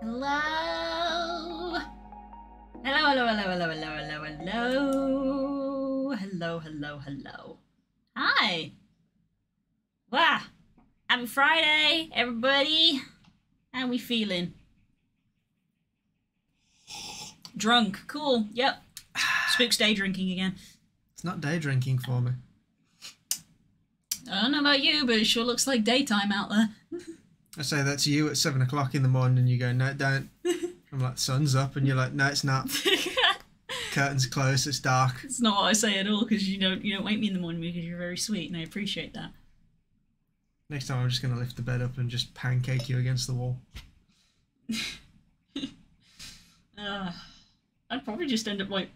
Hello. Hello, hello, hello, hello, hello, hello, hello. Hello, hello, hello. Hi. Wow. Happy Friday, everybody. How we feeling? Drunk. Cool. Yep. Spook's day drinking again. It's not day drinking for me. I don't know about you, but it sure looks like daytime out there. I say that to you at 7 o'clock in the morning and you go, no, don't. I'm like, sun's up, and you're like, no, it's not. Curtains closed, it's dark. It's not what I say at all, because you don't wake me in the morning because you're very sweet, and I appreciate that. Next time I'm just going to lift the bed up and just pancake you against the wall. I'd probably just end up, like,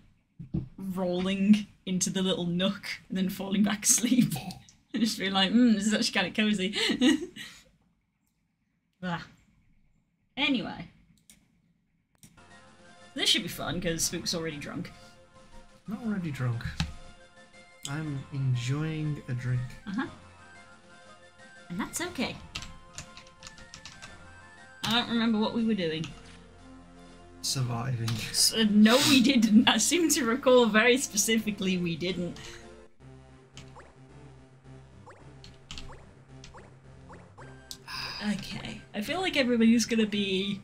rolling into the little nook and then falling back asleep. And just be like, this is actually kind of cozy. Anyway. This should be fun, because Spook's already drunk. I'm not already drunk. I'm enjoying a drink. Uh-huh. And that's okay. I don't remember what we were doing. Surviving. No, we didn't. I seem to recall very specifically we didn't. Okay. I feel like everybody's gonna be,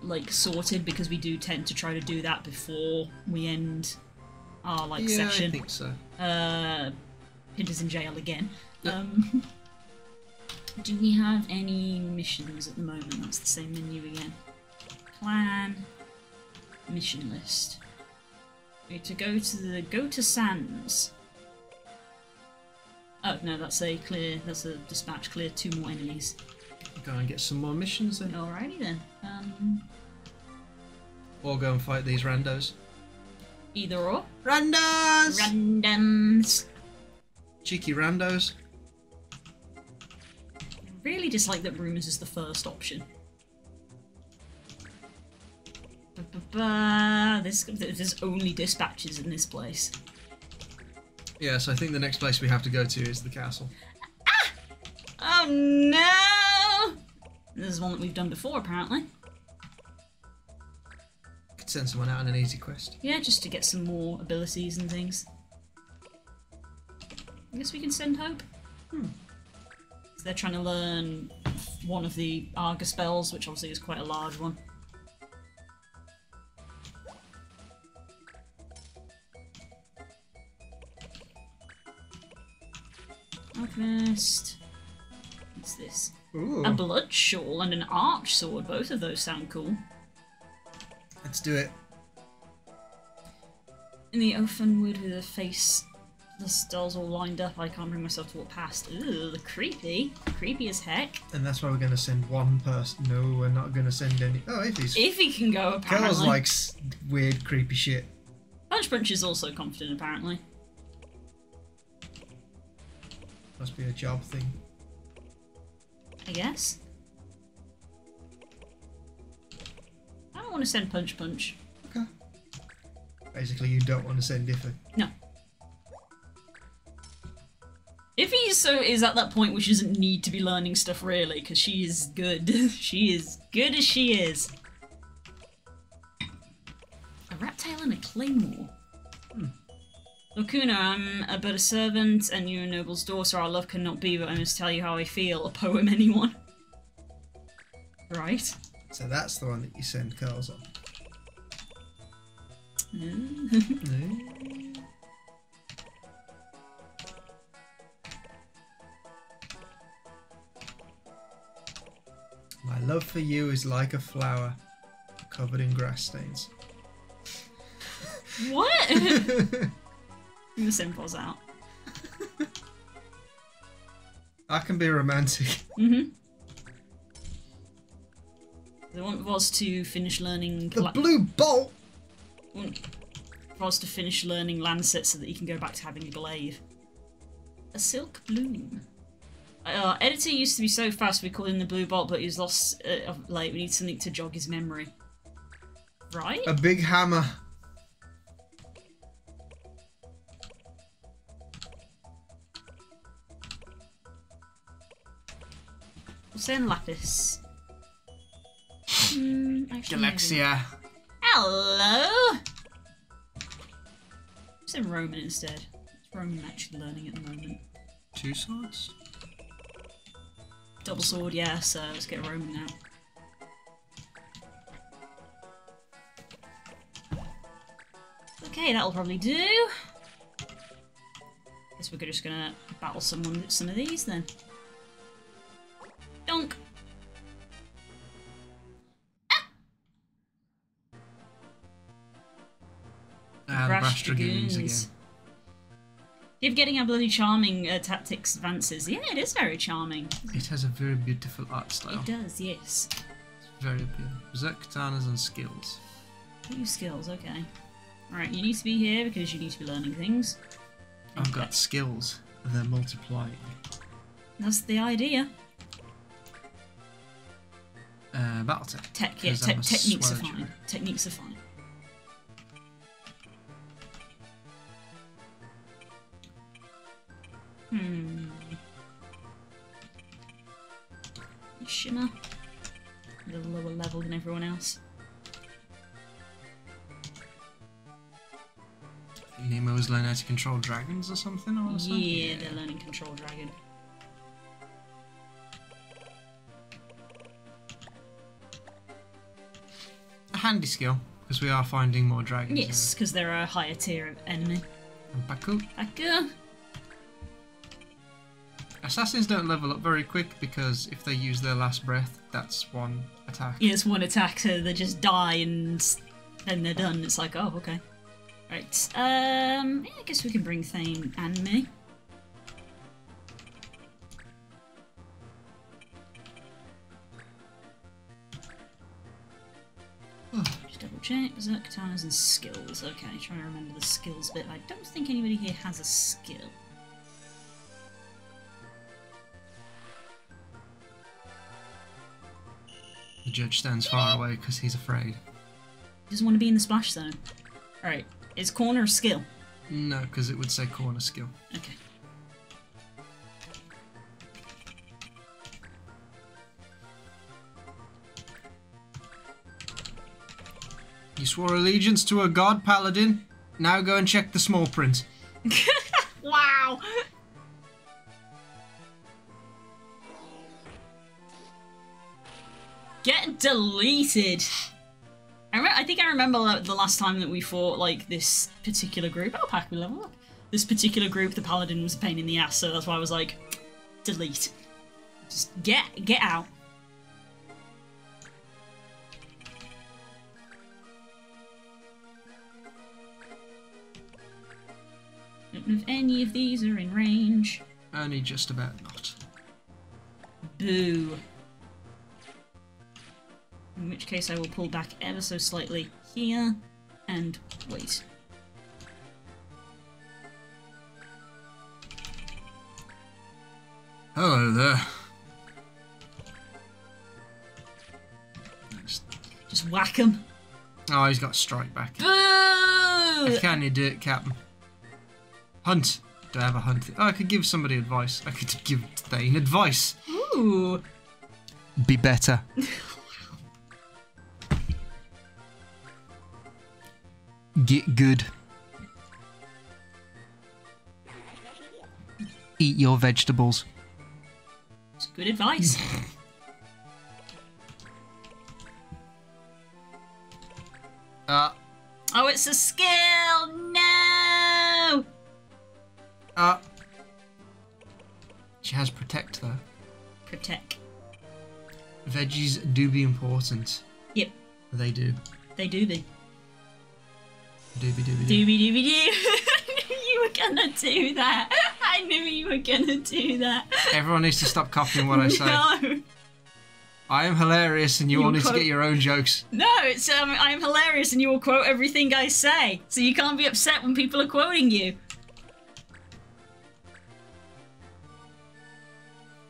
like, sorted, because we do tend to try to do that before we end our, like, section. I think so. Pinter's in jail again. Yep. Do we have any missions at the moment? That's the same menu again. Clan. Mission list. We need to go to Sands. Oh, no, that's a dispatch. Clear 2 more enemies. Go and get some more missions then. Alrighty then. Or go and fight these randos. Either or. Randos! Randoms. Cheeky randos. Really dislike that Rumours is the first option. There's only dispatches in this place. Yeah, so I think the next place we have to go to is the castle. Ah! Oh no! This is one that we've done before, apparently. Could send someone out on an easy quest. Yeah, just to get some more abilities and things. I guess we can send Hope. So they're trying to learn one of the Arga spells, which obviously is quite a large one. Alchemist. What's this? Ooh. A blood shawl and an arch sword. Both of those sound cool. Let's do it. In the open wood with a face, the stars all lined up. I can't bring myself to walk past. Ooh, creepy. Creepy as heck. And that's why we're going to send one person. No, we're not going to send any. Oh, If he can go, apparently. Girls likes weird, creepy shit. Punch is also confident, apparently. Must be a job thing. I guess. I don't want to send Punch. Okay. Basically, you don't want to send Iffy. No. Iffy is at that point where she doesn't need to be learning stuff really, because she is good. She is good as she is. A rat tail and a claymore. Lacuna, I'm but a servant, and you a noble's daughter. Our love cannot be, but I must tell you how I feel. A poem, anyone? Right. So that's the one that you send curls on. My love for you is like a flower covered in grass stains. What? The symbols out. I can be romantic. They want Voz to finish learning... The blue bolt! Want Voz to finish learning Lancet so that he can go back to having a glaive. A silk bloom. Editor used to be so fast we called him the blue bolt, but he's lost of late. We need something to jog his memory. Right? A big hammer. Send Lapis. Actually, Galaxia. Hello! Send Roman instead. Is Roman actually learning at the moment? 2 swords? Double sword, yeah, so let's get Roman now. Okay, that'll probably do. Guess we're just gonna battle someone with some of these then. Donk! The Brash Dragoons again. You're getting our bloody charming tactics advances. Yeah, it is very charming. It has a very beautiful art style. It does, yes. It's very appealing. Berserk katanas and skills. New skills, okay. Alright, you need to be here because you need to be learning things. I've got skills, and they're multiplying. That's the idea. Battletech. Techniques are fine. Techniques are fine. Shimmer. A little lower level than everyone else. Nemo's learning how to control dragons or something? Yeah, they're learning control dragon. A handy skill, because we are finding more dragons. Yes, because they're a higher tier of enemy. And Baku. Baku! Assassins don't level up very quick because if they use their last breath, that's 1 attack. Yeah, it's 1 attack, so they just die and then they're done. It's like, oh, okay. Right, yeah, I guess we can bring Thane and me. Just double check. Berserk katanas and skills. Okay, trying to remember the skills bit. I don't think anybody here has a skill. The judge stands far away because he's afraid. He doesn't want to be in the splash zone. Alright, is corner a skill? No, because it would say corner skill. Okay. You swore allegiance to a god, Paladin. Now go and check the small print. Wow! Get deleted! I think I remember the last time that we fought, like, this particular group. Oh, pack, we level up. This particular group, the Paladin was a pain in the ass, so that's why I was like, delete. Just get out. Don't know if any of these are in range. Only just about not. Boo. In which case I will pull back ever so slightly here and wait. Hello there. Just whack him. Oh, he's got strike back. Boo! Can you do it, Captain? Hunt. Do I have a hunt? Oh, I could give somebody advice. I could give Thane advice. Ooh. Be better. Get good. Eat your vegetables. It's good advice. Oh, it's a skill! No! She has protect though. Protect. Veggies do be important. Yep. They do. They do be. Doobie doobie doo. Doobie doobie doo. I knew you were gonna do that. I knew you were gonna do that. Everyone needs to stop copying what I say. No. I am hilarious and you all need to get your own jokes. No, it's I am hilarious and you will quote everything I say. So you can't be upset when people are quoting you.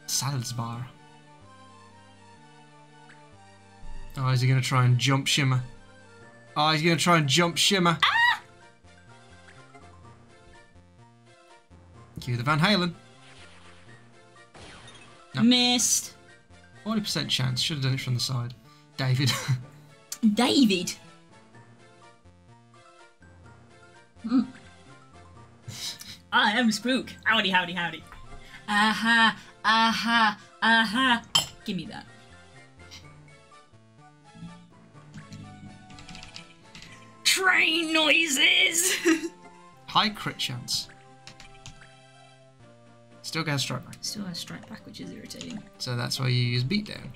Salzbar. Oh, is he going to try and jump Shimmer? Oh, he's going to try and jump Shimmer. Ah! Cue the Van Halen. No. Missed. 40% chance. Should have done it from the side. David. David. I am Spook. Howdy, howdy, howdy. Aha, aha, aha. Give me that. Train noises! High crit chance. Still gets strike back. Still has strike back, which is irritating. So that's why you use beatdown.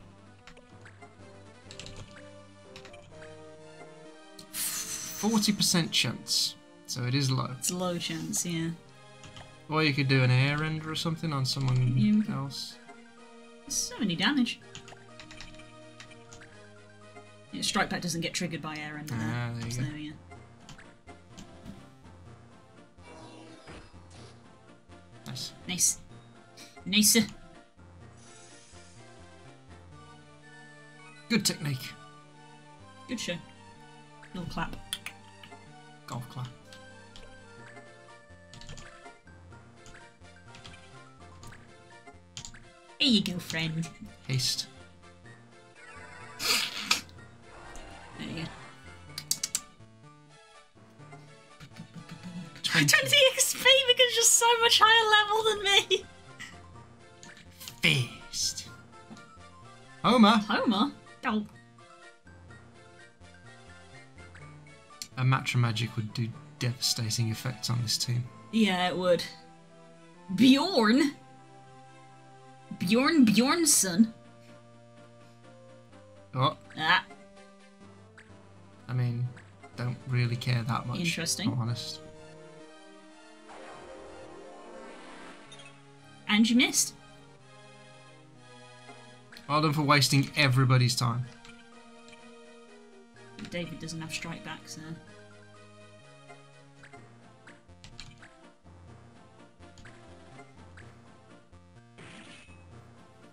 40% chance. So it is low. It's a low chance, yeah. Or you could do an air render or something on someone else. So many damage. Yeah, strike back doesn't get triggered by air render. Ah, there you go. Yeah. Nice. Nice. Nice. Good technique. Good show. Little clap. Golf clap. Here you go, friend. Haste. There you go. 20. 20 XP because you're so much higher level than me. Fist. Homer. Homer? Oh. A Matra Magic would do devastating effects on this team. Yeah, it would. Bjorn? Bjorn Bjornsson? Oh, Ah, I mean, don't really care that much. Interesting. If I'm honest. and you missed. Well done for wasting everybody's time. David doesn't have strike back, so...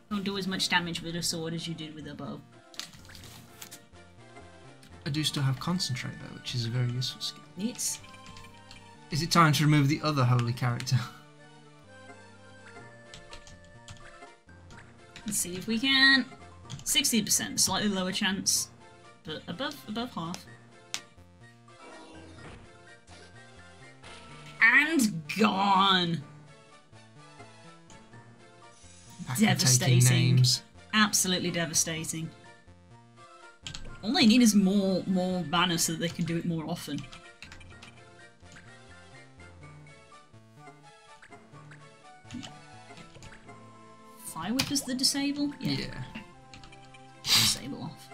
Don't do as much damage with a sword as you did with a bow. I do still have Concentrate though, which is a very useful skill. Yes. Is it time to remove the other holy character? Let's see if we can. 60%, slightly lower chance, but above half. And gone. Back to taking Devastating. names. Absolutely devastating. All they need is more mana so that they can do it more often. Fire Whip is the disable? Yeah. Disable off.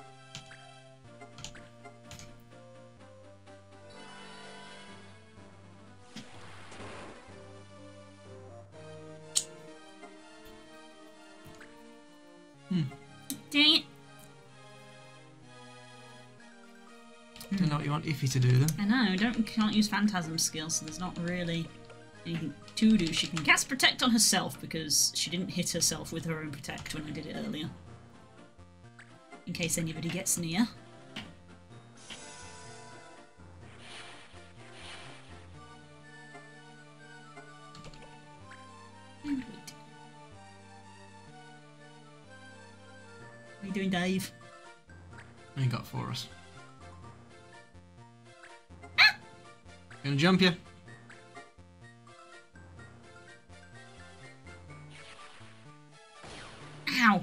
Dang it. Don't know what you want Iffy to do then. I know, can't use Phantasm skill, so there's not really anything to do. She can cast Protect on herself because she didn't hit herself with her own Protect when I did it earlier. In case anybody gets near. And wait. What are you doing, Dave? What you got for us? Gonna jump you. Ow!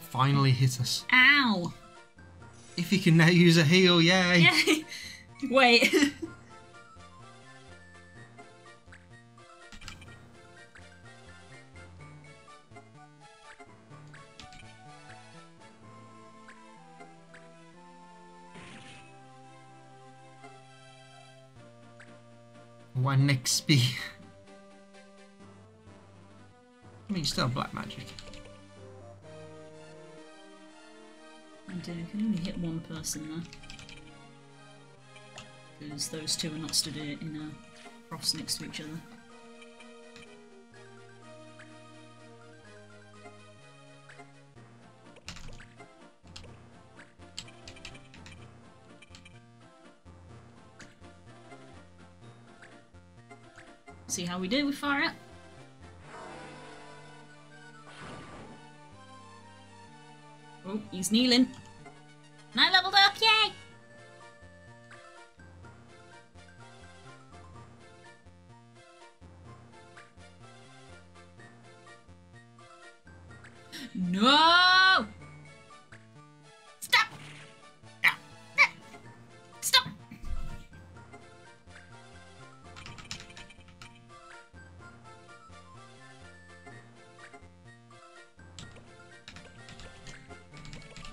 Finally hit us. Ow! If you can now use a heal, yay! Yay! Wait. One XP. I mean, you still have black magic. I do. Can only hit one person though. Because those two are not stood in a cross next to each other. See how we do with fire up. Oh, he's kneeling. And I leveled up, yay! No! Stop! No! No! Stop!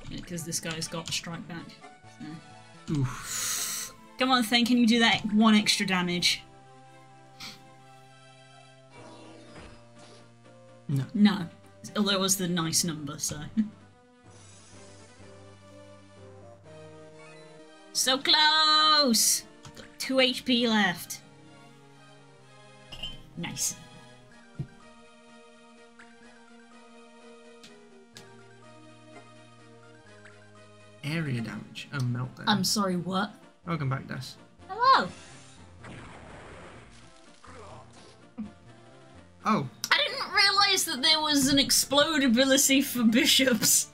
Because this guy's got a strike back. So. Oof. Come on, Thane, can you do that one extra damage? No. No. Although it was the nice number, so. So close! Got 2 HP left. Nice. Area damage. Oh, meltdown. I'm sorry, what? Welcome back, Des. Hello! Oh. I didn't realise that there was an explode ability for bishops.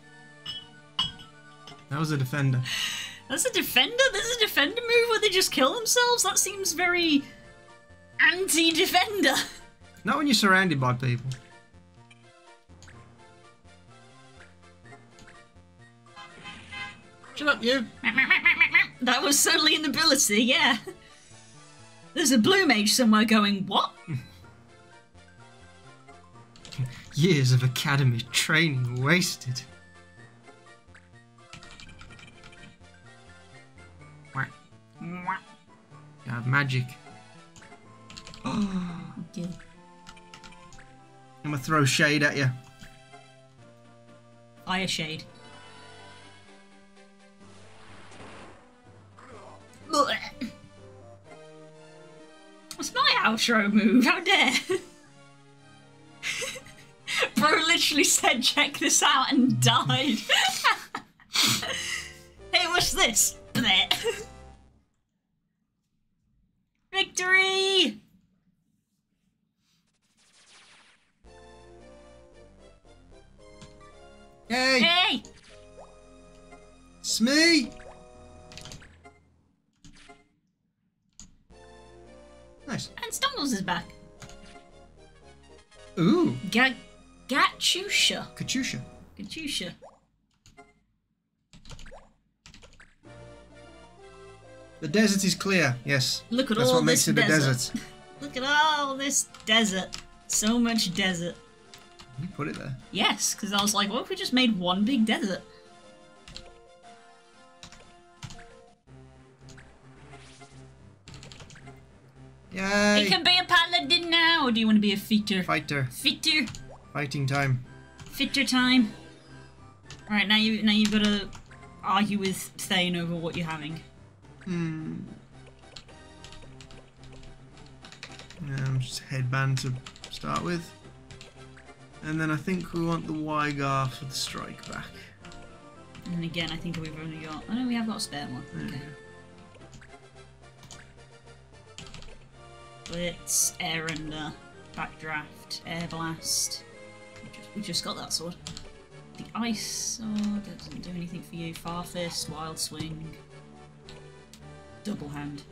That was a defender. That's a defender? There's a defender move where they just kill themselves? That seems very anti-defender. Not when you're surrounded by people. Shut up, you! That was certainly an ability, yeah. There's a blue mage somewhere going, what? Years of academy training wasted. Whack. You have magic. Okay. I'm gonna throw shade at you. Fire shade. That's my outro move, how dare! Bro literally said check this out and died. Hey, what's this? Bleh. Victory! Yay! Hey! Smee! Nice. And Stumbles is back. Ooh. Gatusha. Katusha. Katusha. The desert is clear. Yes. Look at That's all what this makes it a desert. desert. Look at all this desert. So much desert. You put it there. Yes, because I was like, what if we just made one big desert? Yay! You can be a paladin now, or do you want to be a fitter? Fighter. Fitter. Fighting time. Fitter time. Alright, now you've got to argue with Thane over what you're having. Just headband to start with. And then I think we want the Wygar for the strike back. And again, I think we've only got... Oh no, we have got a spare one. Okay. Blitz, Air Render, Backdraft, Air Blast. We just got that sword. The Ice Sword doesn't do anything for you. Far Fist, Wild Swing, Double Hand.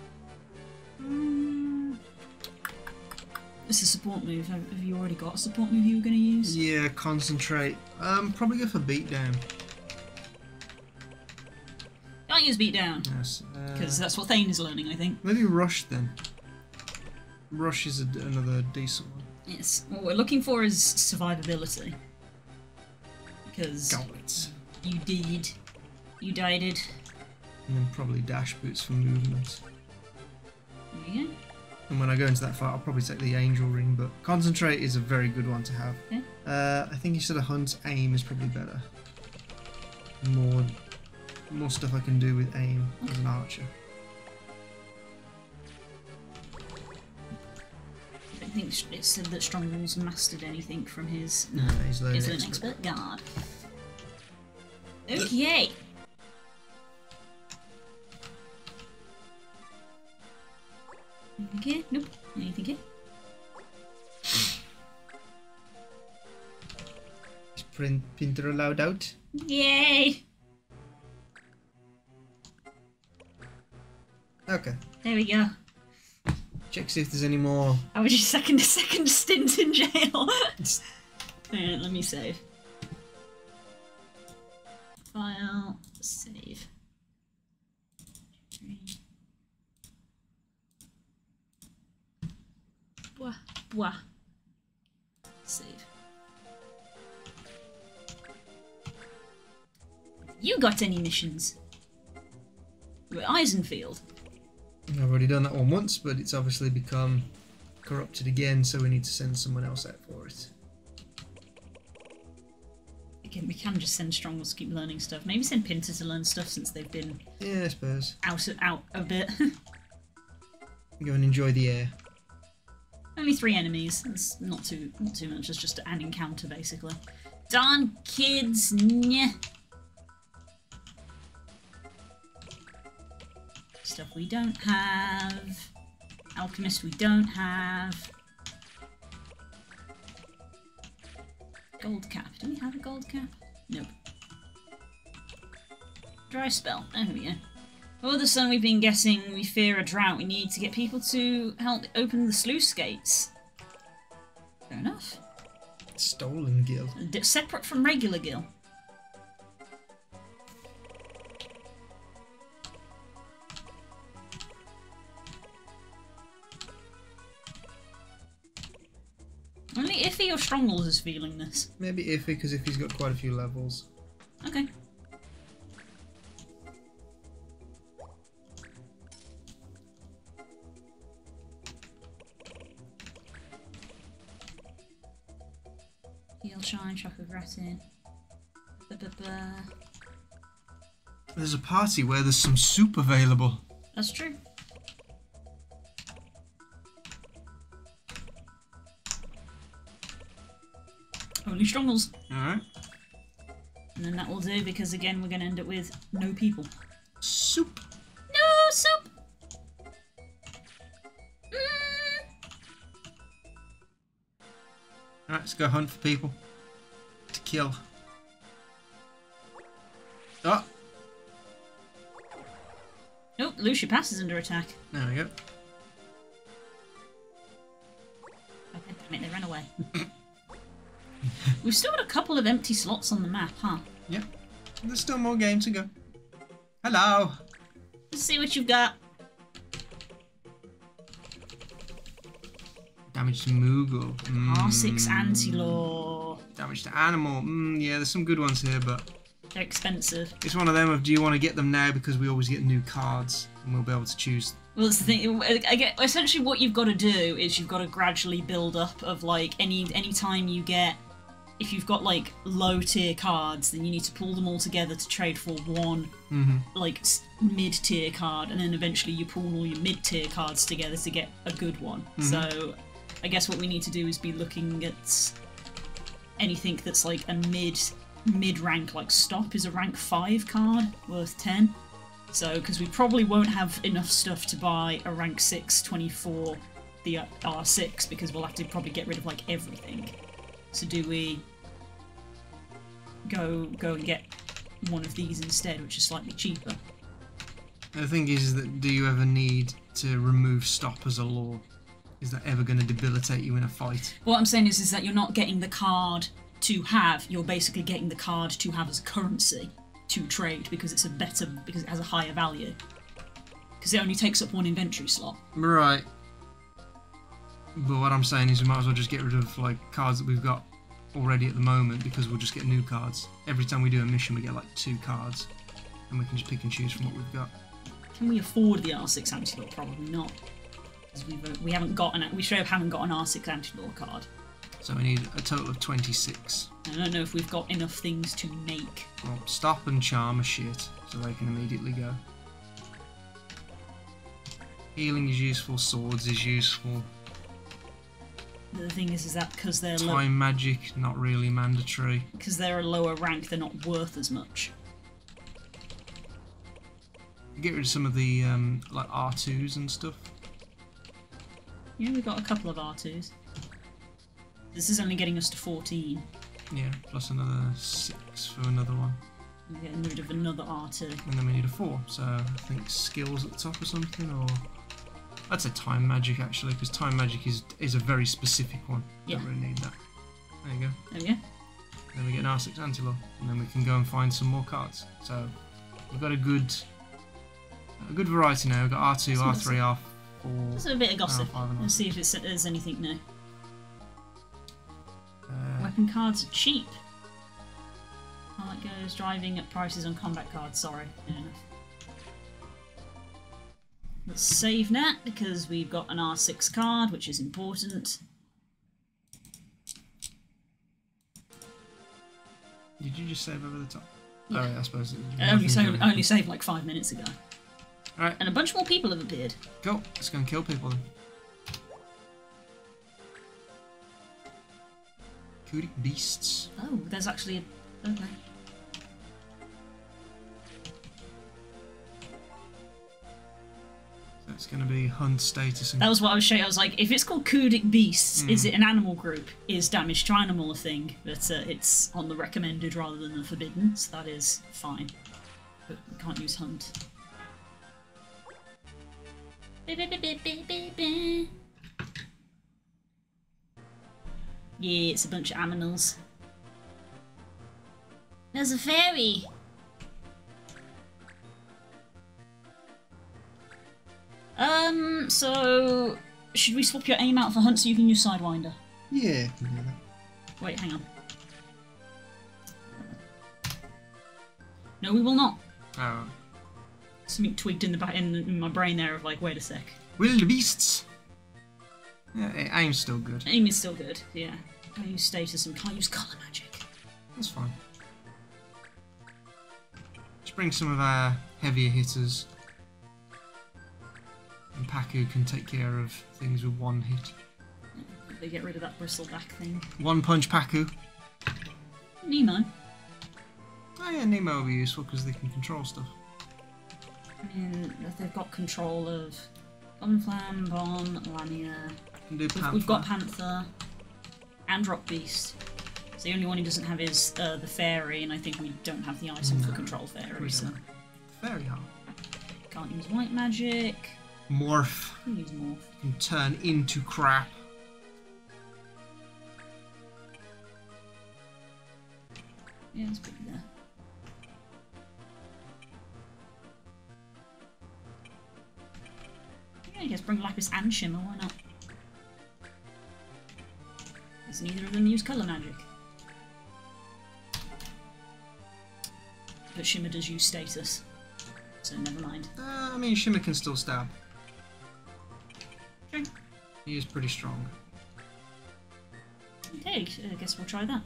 It's a support move. Have you already got a support move you were going to use? Yeah, concentrate. Probably go for beatdown. Don't use Beatdown. Yes. Because that's what Thane is learning, I think. Maybe rush then. Rush is another decent one. Yes. What we're looking for is survivability. Because Gauntlets. you died. And then probably dash boots for movement. There you go. And when I go into that fight, I'll probably take the angel ring, but concentrate is a very good one to have. Okay. I think instead of hunt, aim is probably better. More stuff I can do with aim as an archer. I don't think it said that Strongholds mastered anything from his. No, he's low He's an expert. expert guard. Okay. Okay, nope. Anything here? Is Pinter allowed out? Yay! Okay. There we go. Check see if there's any more. I was just second stint in jail. Alright, let me save. File, save. Blah. Save. You got any missions? You're at Eisenfield. I've already done that one once, but it's obviously become corrupted again, so we need to send someone else out for it. Again, we can just send Strongholds to keep learning stuff. Maybe send Pinter to learn stuff since they've been Yeah, I suppose. out a bit. Go and enjoy the air. Only 3 enemies. It's not too much. It's just an encounter basically. Darn kids. Nyeh. Stuff we don't have. Alchemist we don't have. Gold cap. Do we have a gold cap? Nope. Dry spell. There we go. Oh, the sun we've been guessing. We fear a drought. We need to get people to help open the sluice gates. Fair enough. Stolen guild. Separate from regular guild. Only Iffy or Strongholds is feeling this. Maybe Iffy, because Iffy's got quite a few levels. Okay. Heal Shine, Chocolate Gratin. There's a party where there's some soup available. That's true. Only Strongholds. Alright. And then that will do because again we're going to end up with no people. Soup. No soup! Alright, let's go hunt for people. To kill. Oh! Nope, Lucia Pass is under attack. There we go. Okay, damn it, they ran away. We've still got a couple of empty slots on the map, huh? Yep. There's still more game to go. Hello! Let's see what you've got. Damage to Moogle. R6 Anti-Law. Damage to Animal. Yeah, there's some good ones here, but They're expensive. it's one of them of do you want to get them now because we always get new cards and we'll be able to choose. Well, that's the thing. I get, essentially, what you've got to do is you've got to gradually build up of like any time you get. If you've got like low tier cards, then you need to pull them all together to trade for one like mid tier card, and then eventually you pull all your mid tier cards together to get a good one. So, I guess what we need to do is be looking at anything that's like a mid rank. Like Stop is a rank 5 card worth 10. So, because we probably won't have enough stuff to buy a rank 6 24 the R6 because we'll have to probably get rid of like everything. So do we go and get one of these instead, which is slightly cheaper? The thing is that do you ever need to remove Stop as a law? Is that ever going to debilitate you in a fight? What I'm saying is that you're not getting the card to have, you're basically getting the card to have as currency to trade because it's because it has a higher value. Because it only takes up one inventory slot. Right. But what I'm saying is we might as well just get rid of like cards that we've got already at the moment because we'll just get new cards. Every time we do a mission we get like 2 cards and we can just pick and choose from what we've got. Can we afford the R6 Anti-Law? Probably not. Because we haven't got we straight up haven't got an R6 Anti-Law card. So we need a total of 26. I don't know if we've got enough things to make. Well, Stop and Charm are shit, so they can immediately go. Healing is useful, Swords is useful. The thing is that because they're Time Magic, not really mandatory. Because they're a lower rank, they're not worth as much. Get rid of some of the like R2s and stuff. Yeah, we've got a couple of R2s. This is only getting us to 14. Yeah, plus another 6 for another one. We're getting rid of another R2. And then we need a 4, so I think skills at the top or something, or... I'd say time magic actually, because time magic is a very specific one. Yeah. Don't really need that. There you go. There we go. Then we get an R6 Anti-Law, and then we can go and find some more cards. So we've got a good variety now. We've got R2, R3, R4. Just a bit of gossip. R5 and Let's see if there's anything new. R. Weapon cards are cheap. How it goes, driving at prices on combat cards, sorry. Fair enough. Let's save that, because we've got an R6 card, which is important. Did you just save over the top? Yeah. Oh, yeah, I suppose it Only saved like 5 minutes ago. Alright. And a bunch more people have appeared. Cool. Let's go and kill people then. Kudik beasts. Oh, there's actually a... Okay. That's going to be hunt status. And That was what I was showing. I was like, if it's called Kudik Beasts, is it an animal group? Is damage to animal a thing? But it's on the recommended rather than the forbidden, so that is fine. But we can't use hunt. Yeah, it's a bunch of aminals. There's a fairy! So... Should we swap your aim out for hunt so you can use Sidewinder? Yeah, I can do that. Wait, hang on. No, we will not. oh. Something tweaked in the back in my brain there of like, wait a sec. Wildebeests. Yeah, aim's still good. Aim is still good, yeah. Can't use status and can't use colour magic. That's fine. Let's bring some of our heavier hitters. And Paku can take care of things with one hit. They get rid of that bristleback thing. One punch Paku. Nemo. Oh yeah, Nemo will be useful because they can control stuff. I mean, they've got control of Gunflam, Bon, Lanier. Can do Panther. We've got Panther and Rock Beast. So the only one he doesn't have is the Fairy, and I think we don't have the item for Control Fairy, so Very hard. can't use White Magic. Morph. Can use Morph. Can turn into crap. Yeah, it's pretty there. Yeah, I guess bring Lapis and Shimmer, why not? Because neither of them use colour magic. But Shimmer does use status, so never mind. I mean, Shimmer can still stab. Okay. He is pretty strong. Okay, I guess we'll try that.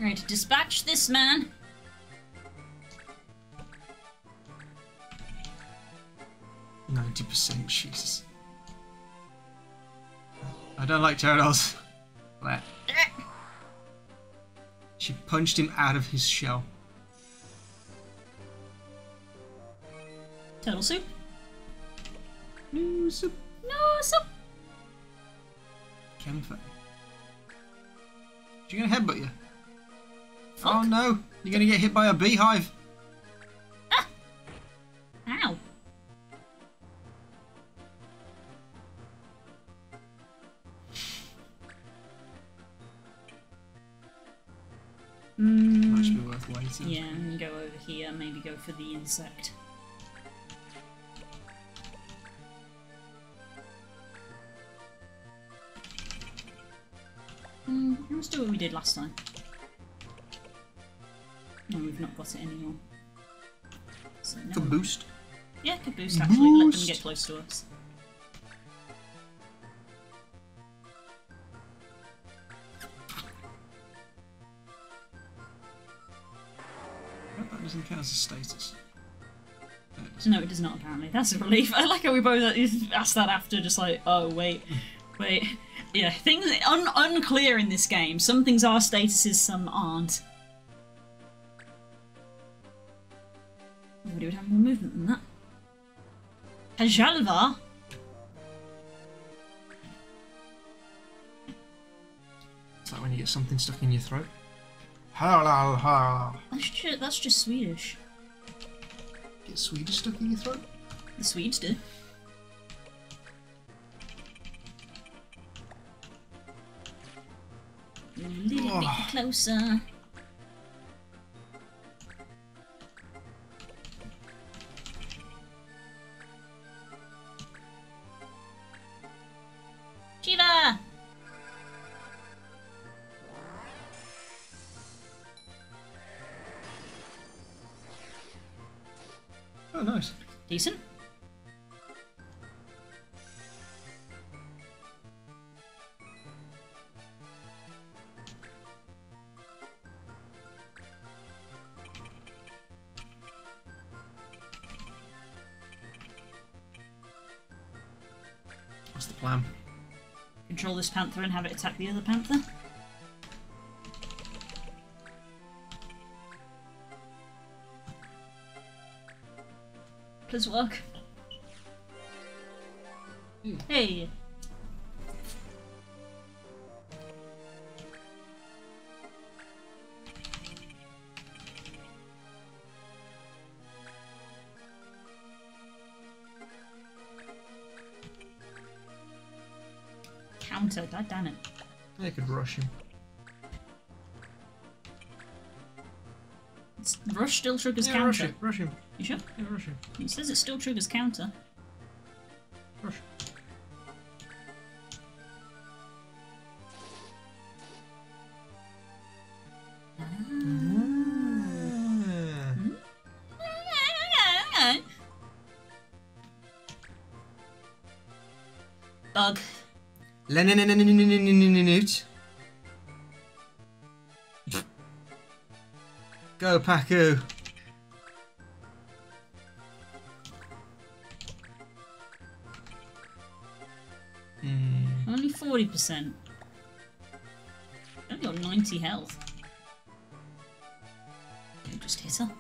Ready to dispatch this man. 90%, Jesus. I don't like turtles. Bleh. She punched him out of his shell. Turtle soup. No soup. No soup. Camphor. She's gonna headbutt you. Fuck. Oh no! You're gonna get hit by a beehive. Ah! Ow. Might be worth waiting. Yeah, and go over here, maybe go for the insect. Let's do what we did last time. No, we've not got it anymore. So no. Could boost. Yeah, could boost actually. Let them Boost. get close to us. Nope, that doesn't count as a status. No, it does not apparently. That's a relief. I like how we both asked that after, just like, oh wait. Yeah, things unclear in this game. Some things are statuses, some aren't. Nobody would have more movement than that. Kajalva? It's like when you get something stuck in your throat. That's just Swedish. Get Swedish stuck in your throat? The Swedes do. A little bit closer. Shiva! Oh, nice. Decent. What's the plan? Control this panther and have it attack the other panther. Please work. Hey. Counter, god damn it. They could rush him. Rush still triggers Yeah, counter. rush him. You sure? Yeah, rush him. It says it still triggers counter. Rush. Bug. Go, Paku. Only 40%. Only got 90 health. You just hit her.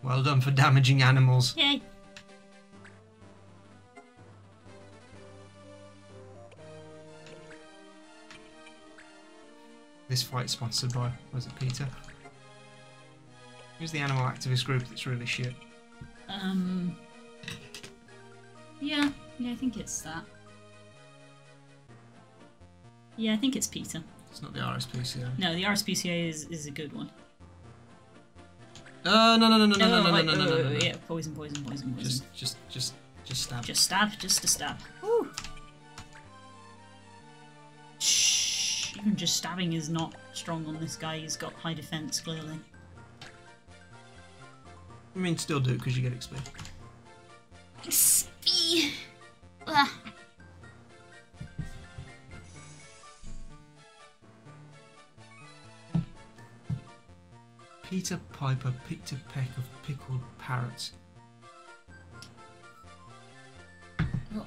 Well done for damaging animals. Yay! This fight sponsored by, was it Peter? Who's the animal activist group that's really shit? Yeah, I think it's that. Yeah, I think it's Peter. It's not the RSPCA. No, the RSPCA is a good one. No. Yeah, poison. Just stab. Just stab, just a stab. Woo. Shh. Even just stabbing is not strong on this guy. He's got high defense, clearly. I mean, still do it because you get XP. XP. Ugh. Peter Piper picked a peck of pickled parrots. What?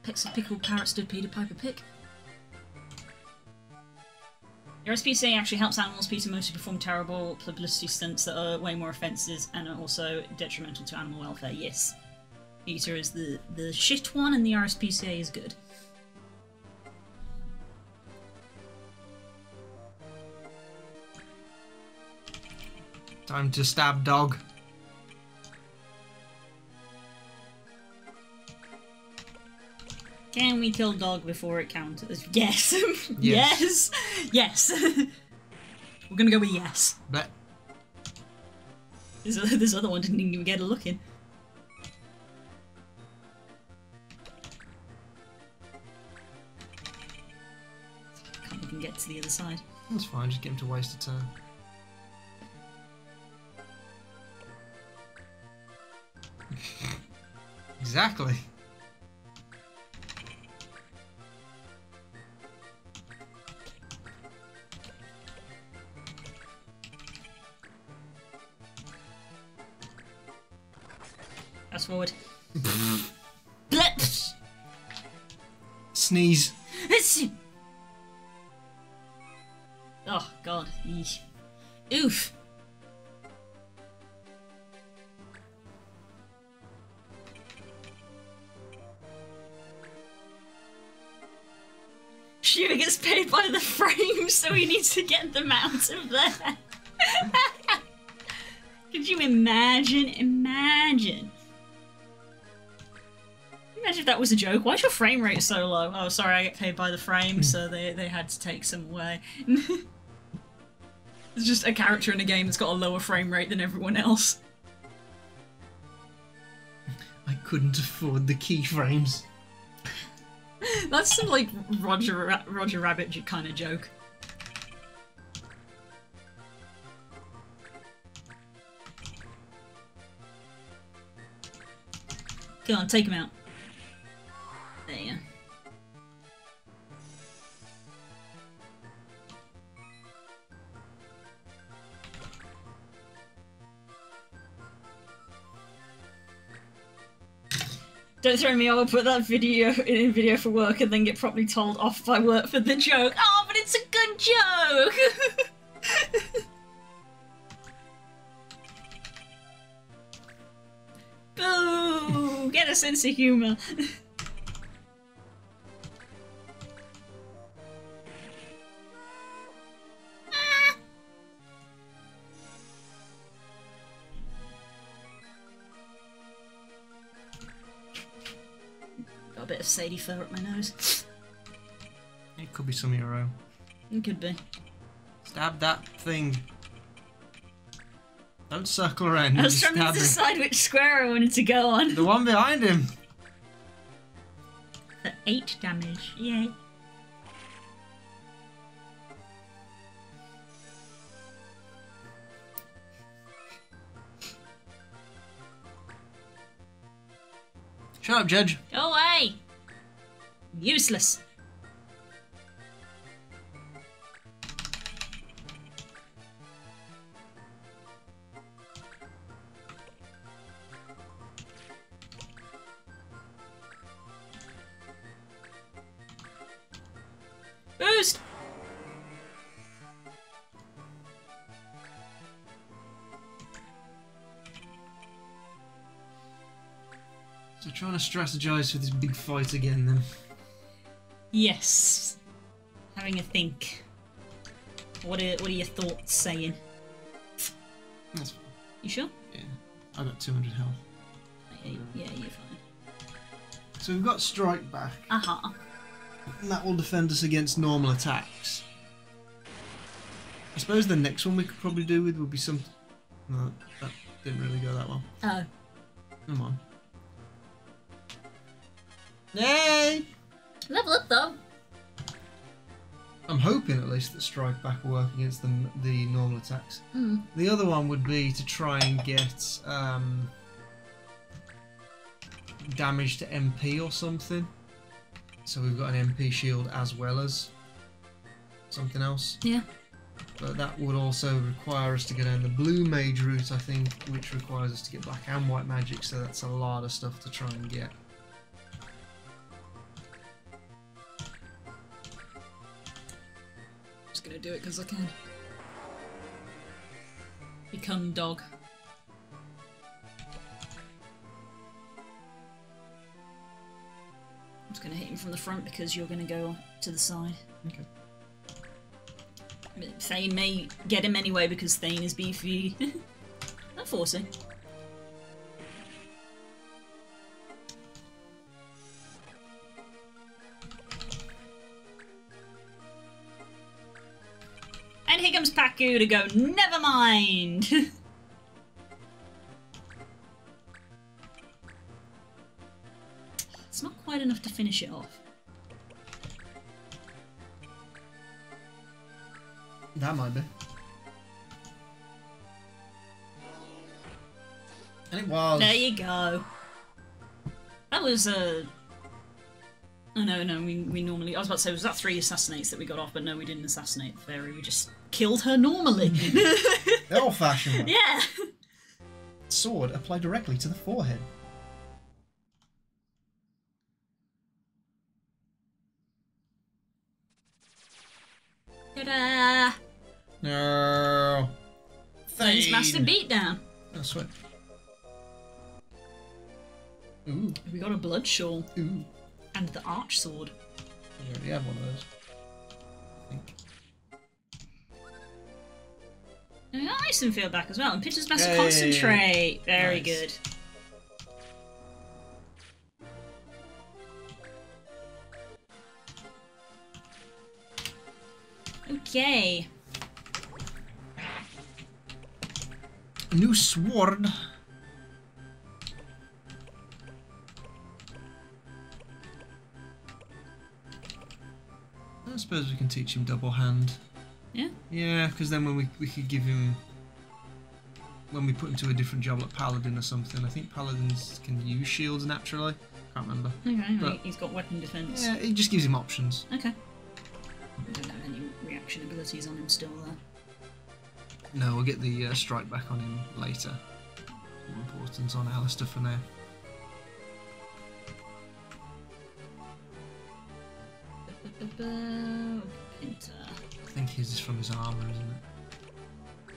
Picks of pickled carrots did Peter Piper pick? Your SPCA actually helps animals Peter mostly perform terrible publicity stunts that are way more offences and are also detrimental to animal welfare. Yes. Peter is the shit one and the RSPCA is good. Time to stab dog. Can we kill dog before it counters? Yes. Yes. Yes. We're gonna go with yes. But This other one didn't even get a look in. Can't even get to the other side. that's fine, just get him to waste a turn. Exactly. Fast forward. Blip. Sneeze. Oh, God. Eesh. Oof. Shiva gets paid by the frame, so he needs to get them out of there. Could you imagine? Imagine if that was a joke. Why is your frame rate so low? Oh, sorry, I get paid by the frame, so they had to take some away. It's just a character in a game that's got a lower frame rate than everyone else. I couldn't afford the keyframes. That's some, like, Roger Rabbit kind of joke. Come on, take him out. There you go. Don't throw me, I will put that video in a video for work and then get properly told off by work for the joke. Oh, but it's a good joke! Boo! Get a sense of humour. Got a bit of Sadie fur up my nose. It could be some of your own. It could be. Stab that thing. Don't circle around. I was trying to decide which square I wanted to go on. The one behind him. For 8 damage. Yay. Shut up, Judge. Go away! Useless. Boost! So trying to strategize for this big fight again then. Yes. Having a think. What are your thoughts saying? That's fine. You sure? Yeah. I got 200 health. Yeah, you're fine. So we've got Strike back. Uh-huh. And that will defend us against normal attacks. I suppose the next one we could probably do with would be some... No, that didn't really go that well. Oh. Come on. Yay! Level up, though. I'm hoping at least that Strike back will work against the normal attacks. Hmm. The other one would be to try and get damage to MP or something. So we've got an MP shield as well as something else. Yeah. But that would also require us to go down the blue mage route, I think, which requires us to get black and white magic, so that's a lot of stuff to try and get. Just gonna do it because I can. Become dog. I'm just gonna hit him from the front because you're gonna go to the side. Okay. Thane may get him anyway because Thane is beefy. Not forcing. And here comes Paku to go, never mind! It's not quite enough to finish it off. That might be. And it was. There you go. That was Oh no, we normally... I was about to say, was that 3 assassinates that we got off? But no, we didn't assassinate the fairy, we just killed her normally. The old-fashioned one. Yeah! Sword applied directly to the forehead. Ta-da! No. Lens Master Beatdown. Oh, sweet. Ooh. We got a Blood Shawl. Ooh. And the Arch Sword. We already have one of those. I think. Nice and feel back as well. And Pitcher's Master Yay. Concentrate. Very Nice. good. Okay. A new sword. I suppose we can teach him double hand. Yeah? Yeah, because then when we could give him... When we put him to a different job like Paladin or something, I think Paladins can use shields naturally. Can't remember. Okay, But- he's got weapon defense. Yeah, it just gives him options. Okay. I don't have any reaction abilities on him still there. No, we'll get the strike back on him later. More important on Alistair for now. Pinter. I think his is from his armour, isn't it?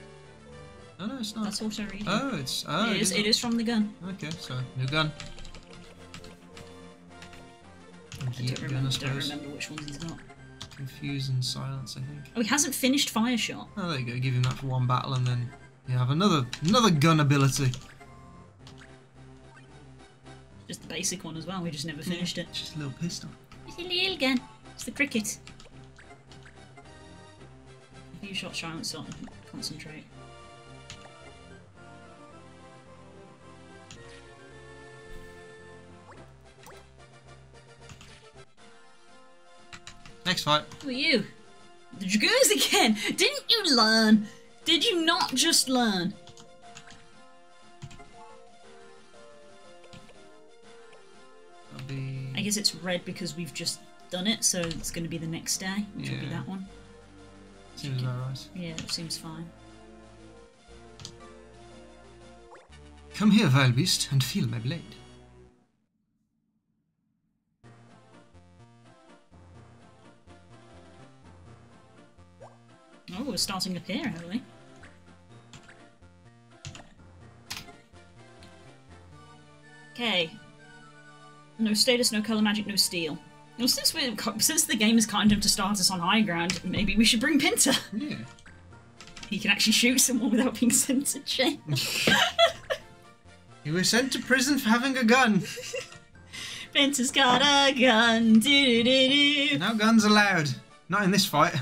Oh no, it's not. That's auto reading. Oh, it's... Oh, It is from the gun. Okay, so, new gun. I Gear don't gun, I remember suppose. which ones he's got. Confuse and silence, I think. Oh, he hasn't finished Fire Shot. Oh, there you go. Give him that for one battle, and then you have another gun ability. Just the basic one as well, we just never finished it. Just a little pistol. It's a little gun. It's the cricket. A few shots, silence, on. Concentrate. Next fight. Who are you? The Dragoons again! Didn't you learn? Did you not just learn? That'll be... I guess it's red because we've just done it, so it's going to be the next day, which will be Yeah. that one. Seems about right. Yeah, it seems fine. Come here, vile beast, and feel my blade. Oh, we're starting up here, haven't we? Okay. No status, no colour magic, no steel. Well, since the game is kind of to start us on high ground, maybe we should bring Pinter. Yeah. He can actually shoot someone without being sent to jail. You were sent to prison for having a gun. Pinter's got a gun. Do do do do. No guns allowed. Not in this fight.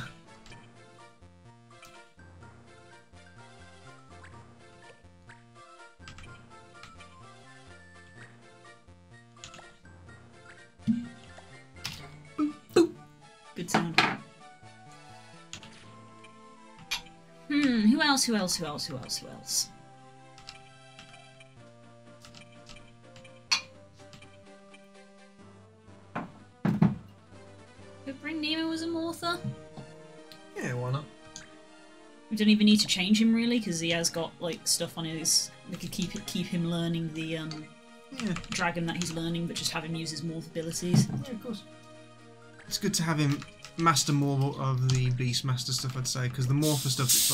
Good sound. Who else? Who else? Who else? Who else? Who else? Could bring Nemo as a Mortha. Yeah, why not? We don't even need to change him really, because he has got like stuff on his. We could keep him learning the Yeah. dragon that he's learning, but just have him use his morph abilities. Yeah, of course. It's good to have him master more of the Beastmaster stuff, I'd say, because the Morpher stuff, it's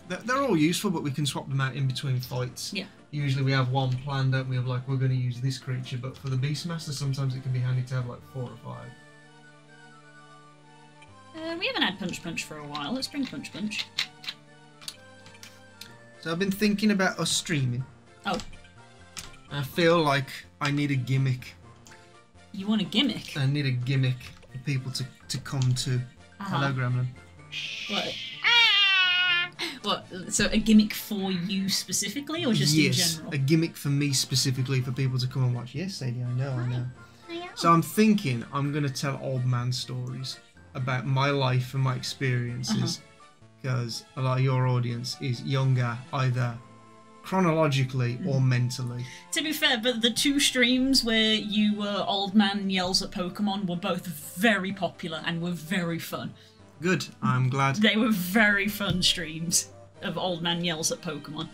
like, they're all useful, but we can swap them out in between fights. Yeah. Usually we have one planned, don't we, of like, we're going to use this creature, but for the Beastmaster, sometimes it can be handy to have like 4 or 5. We haven't had Punch Punch for a while. Let's bring Punch Punch. So I've been thinking about us streaming. Oh, I feel like I need a gimmick. you want a gimmick? I need a gimmick for people to come to. Hello, Gremlin. What? What? So a gimmick for you specifically, or just in Yes, general? a gimmick for me specifically for people to come and watch. Yes, Sadie, I know, I know. I know. So I'm thinking I'm going to tell old man stories about my life and my experiences, because a lot of your audience is younger, either chronologically or mentally. To be fair, but the 2 streams where you were old man yells at Pokemon were both very popular and were very fun. Good, I'm glad. They were very fun streams of old man yells at Pokemon.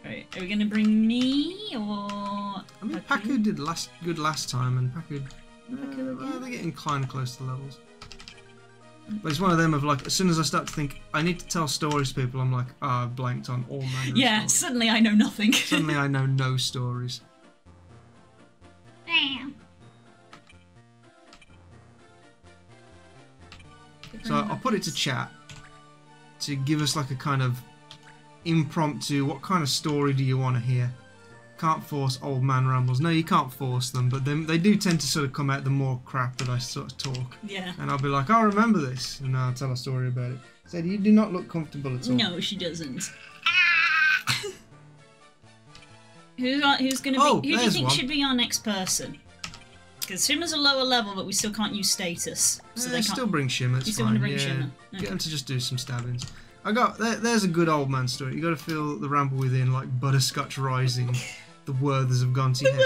Right, are we gonna bring me or? I mean, Paku did good last time, and Paku, they're getting kind of close to levels. But it's one of them of like, as soon as I start to think I need to tell stories to people, I'm like, I've blanked on all manner of Yeah, stories. suddenly I know nothing. Suddenly I know no stories. Damn. So I'll put it to chat to give us like a kind of impromptu, what kind of story do you want to hear? Can't force old man rambles. No, you can't force them, but they do tend to sort of come out the more crap that I sort of talk. Yeah. And I'll be like, I remember this, and I'll tell a story about it. Said, you do not look comfortable at all. No, she doesn't. Who's gonna be? Oh, Who do you there's think one. should be our next person? Because Shimmer's a lower level, but we still can't use status, so they can't. Still bring Shimmer, it's You still fine. wanna bring yeah. Shimmer? Get Okay. him to just do some stabbings. There's a good old man story. You got to feel the ramble within, like butterscotch rising. The Werthers have gone to your head.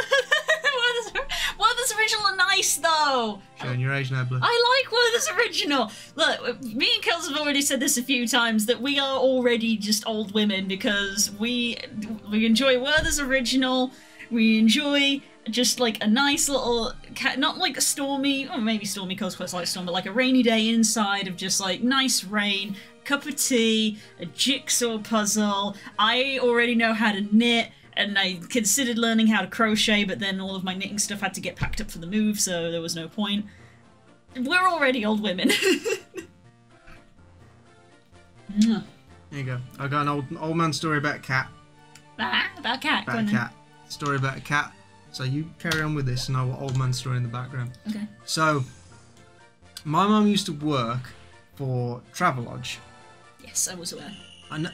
Werther's original are nice though. Showing your age now, blood. I like Werther's original. Look, me and Kels have already said this a few times that we are already just old women because we enjoy Werther's original. We enjoy just like a nice little cat, not like a stormy, or maybe stormy goes quite like storm, but like a rainy day inside of just like nice rain, cup of tea, a jigsaw puzzle. I already know how to knit. And I considered learning how to crochet, but then all of my knitting stuff had to get packed up for the move, so there was no point. We're already old women. There you go. I got an old man story about a cat. About cat. About a cat. Story about a cat. So you carry on with this, and I'll old man story in the background. Okay. So, my mum used to work for Travelodge. Yes, I was aware.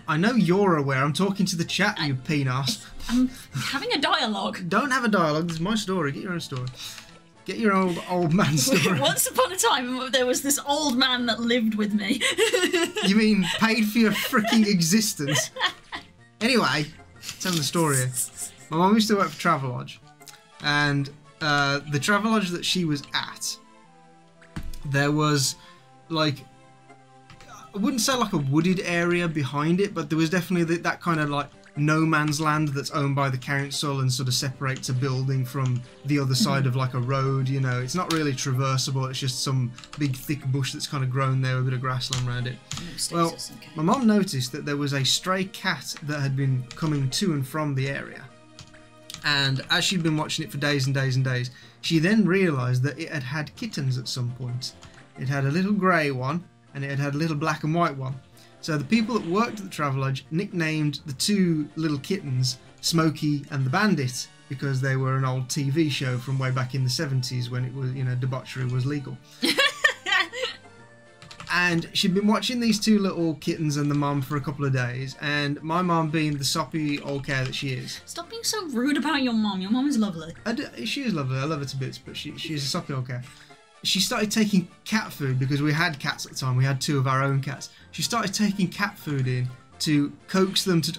I know you're aware. I'm talking to the chat, you penis. I'm having a dialogue. Don't have a dialogue. This is my story. Get your own story. Get your old man story. Once upon a time, there was this old man that lived with me. You mean paid for your freaking existence? Anyway, telling the story here. My mum used to work for Travelodge, and the Travelodge that she was at, there was like, I wouldn't say like a wooded area behind it, but there was definitely that kind of like no man's land that's owned by the council and sort of separates a building from the other side of like a road. You know, it's not really traversable. It's just some big thick bush that's kind of grown there with a bit of grassland around it. No Well, status, okay. my mum noticed that there was a stray cat that had been coming to and from the area. And as she'd been watching it for days and days and days, she then realised that it had had kittens at some point. It had a little grey one, and it had had a little black and white one. So the people that worked at the Travelodge nicknamed the two little kittens Smokey and the Bandit, because they were an old TV show from way back in the 70s when it was, you know, debauchery was legal. And she'd been watching these two little kittens and the mum for a couple of days, and my mum, being the soppy old cow that she is, Stop being so rude about your mom. Your mom is lovely. she is lovely, I love her to bits, but she's a soppy old cow. She started taking cat food, because we had cats at the time, we had two of our own cats. She started taking cat food in to coax them to,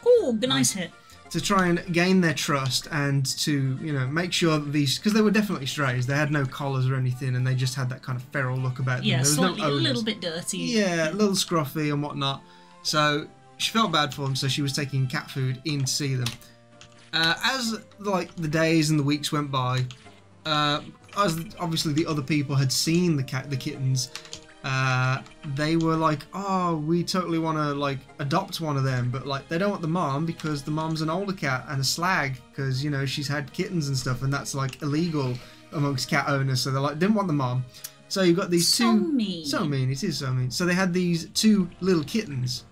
Ooh, nice hit. to try and gain their trust, and to, you know, make sure that these, because they were definitely strays, they had no collars or anything, and they just had that kind of feral look about them. Yeah, There was slightly, no a owners. little bit dirty. Yeah, a little scruffy and whatnot. So she felt bad for them, so she was taking cat food in to see them. As like the days and the weeks went by, as obviously the other people had seen the kittens, they were like, oh, we totally want to like adopt one of them, but like they don't want the mom because the mom's an older cat and a slag, because, you know, she's had kittens and stuff, and that's like illegal amongst cat owners. So they're like, didn't want the mom. So you've got these So two. mean. So mean. It is so mean. So they had these two little kittens,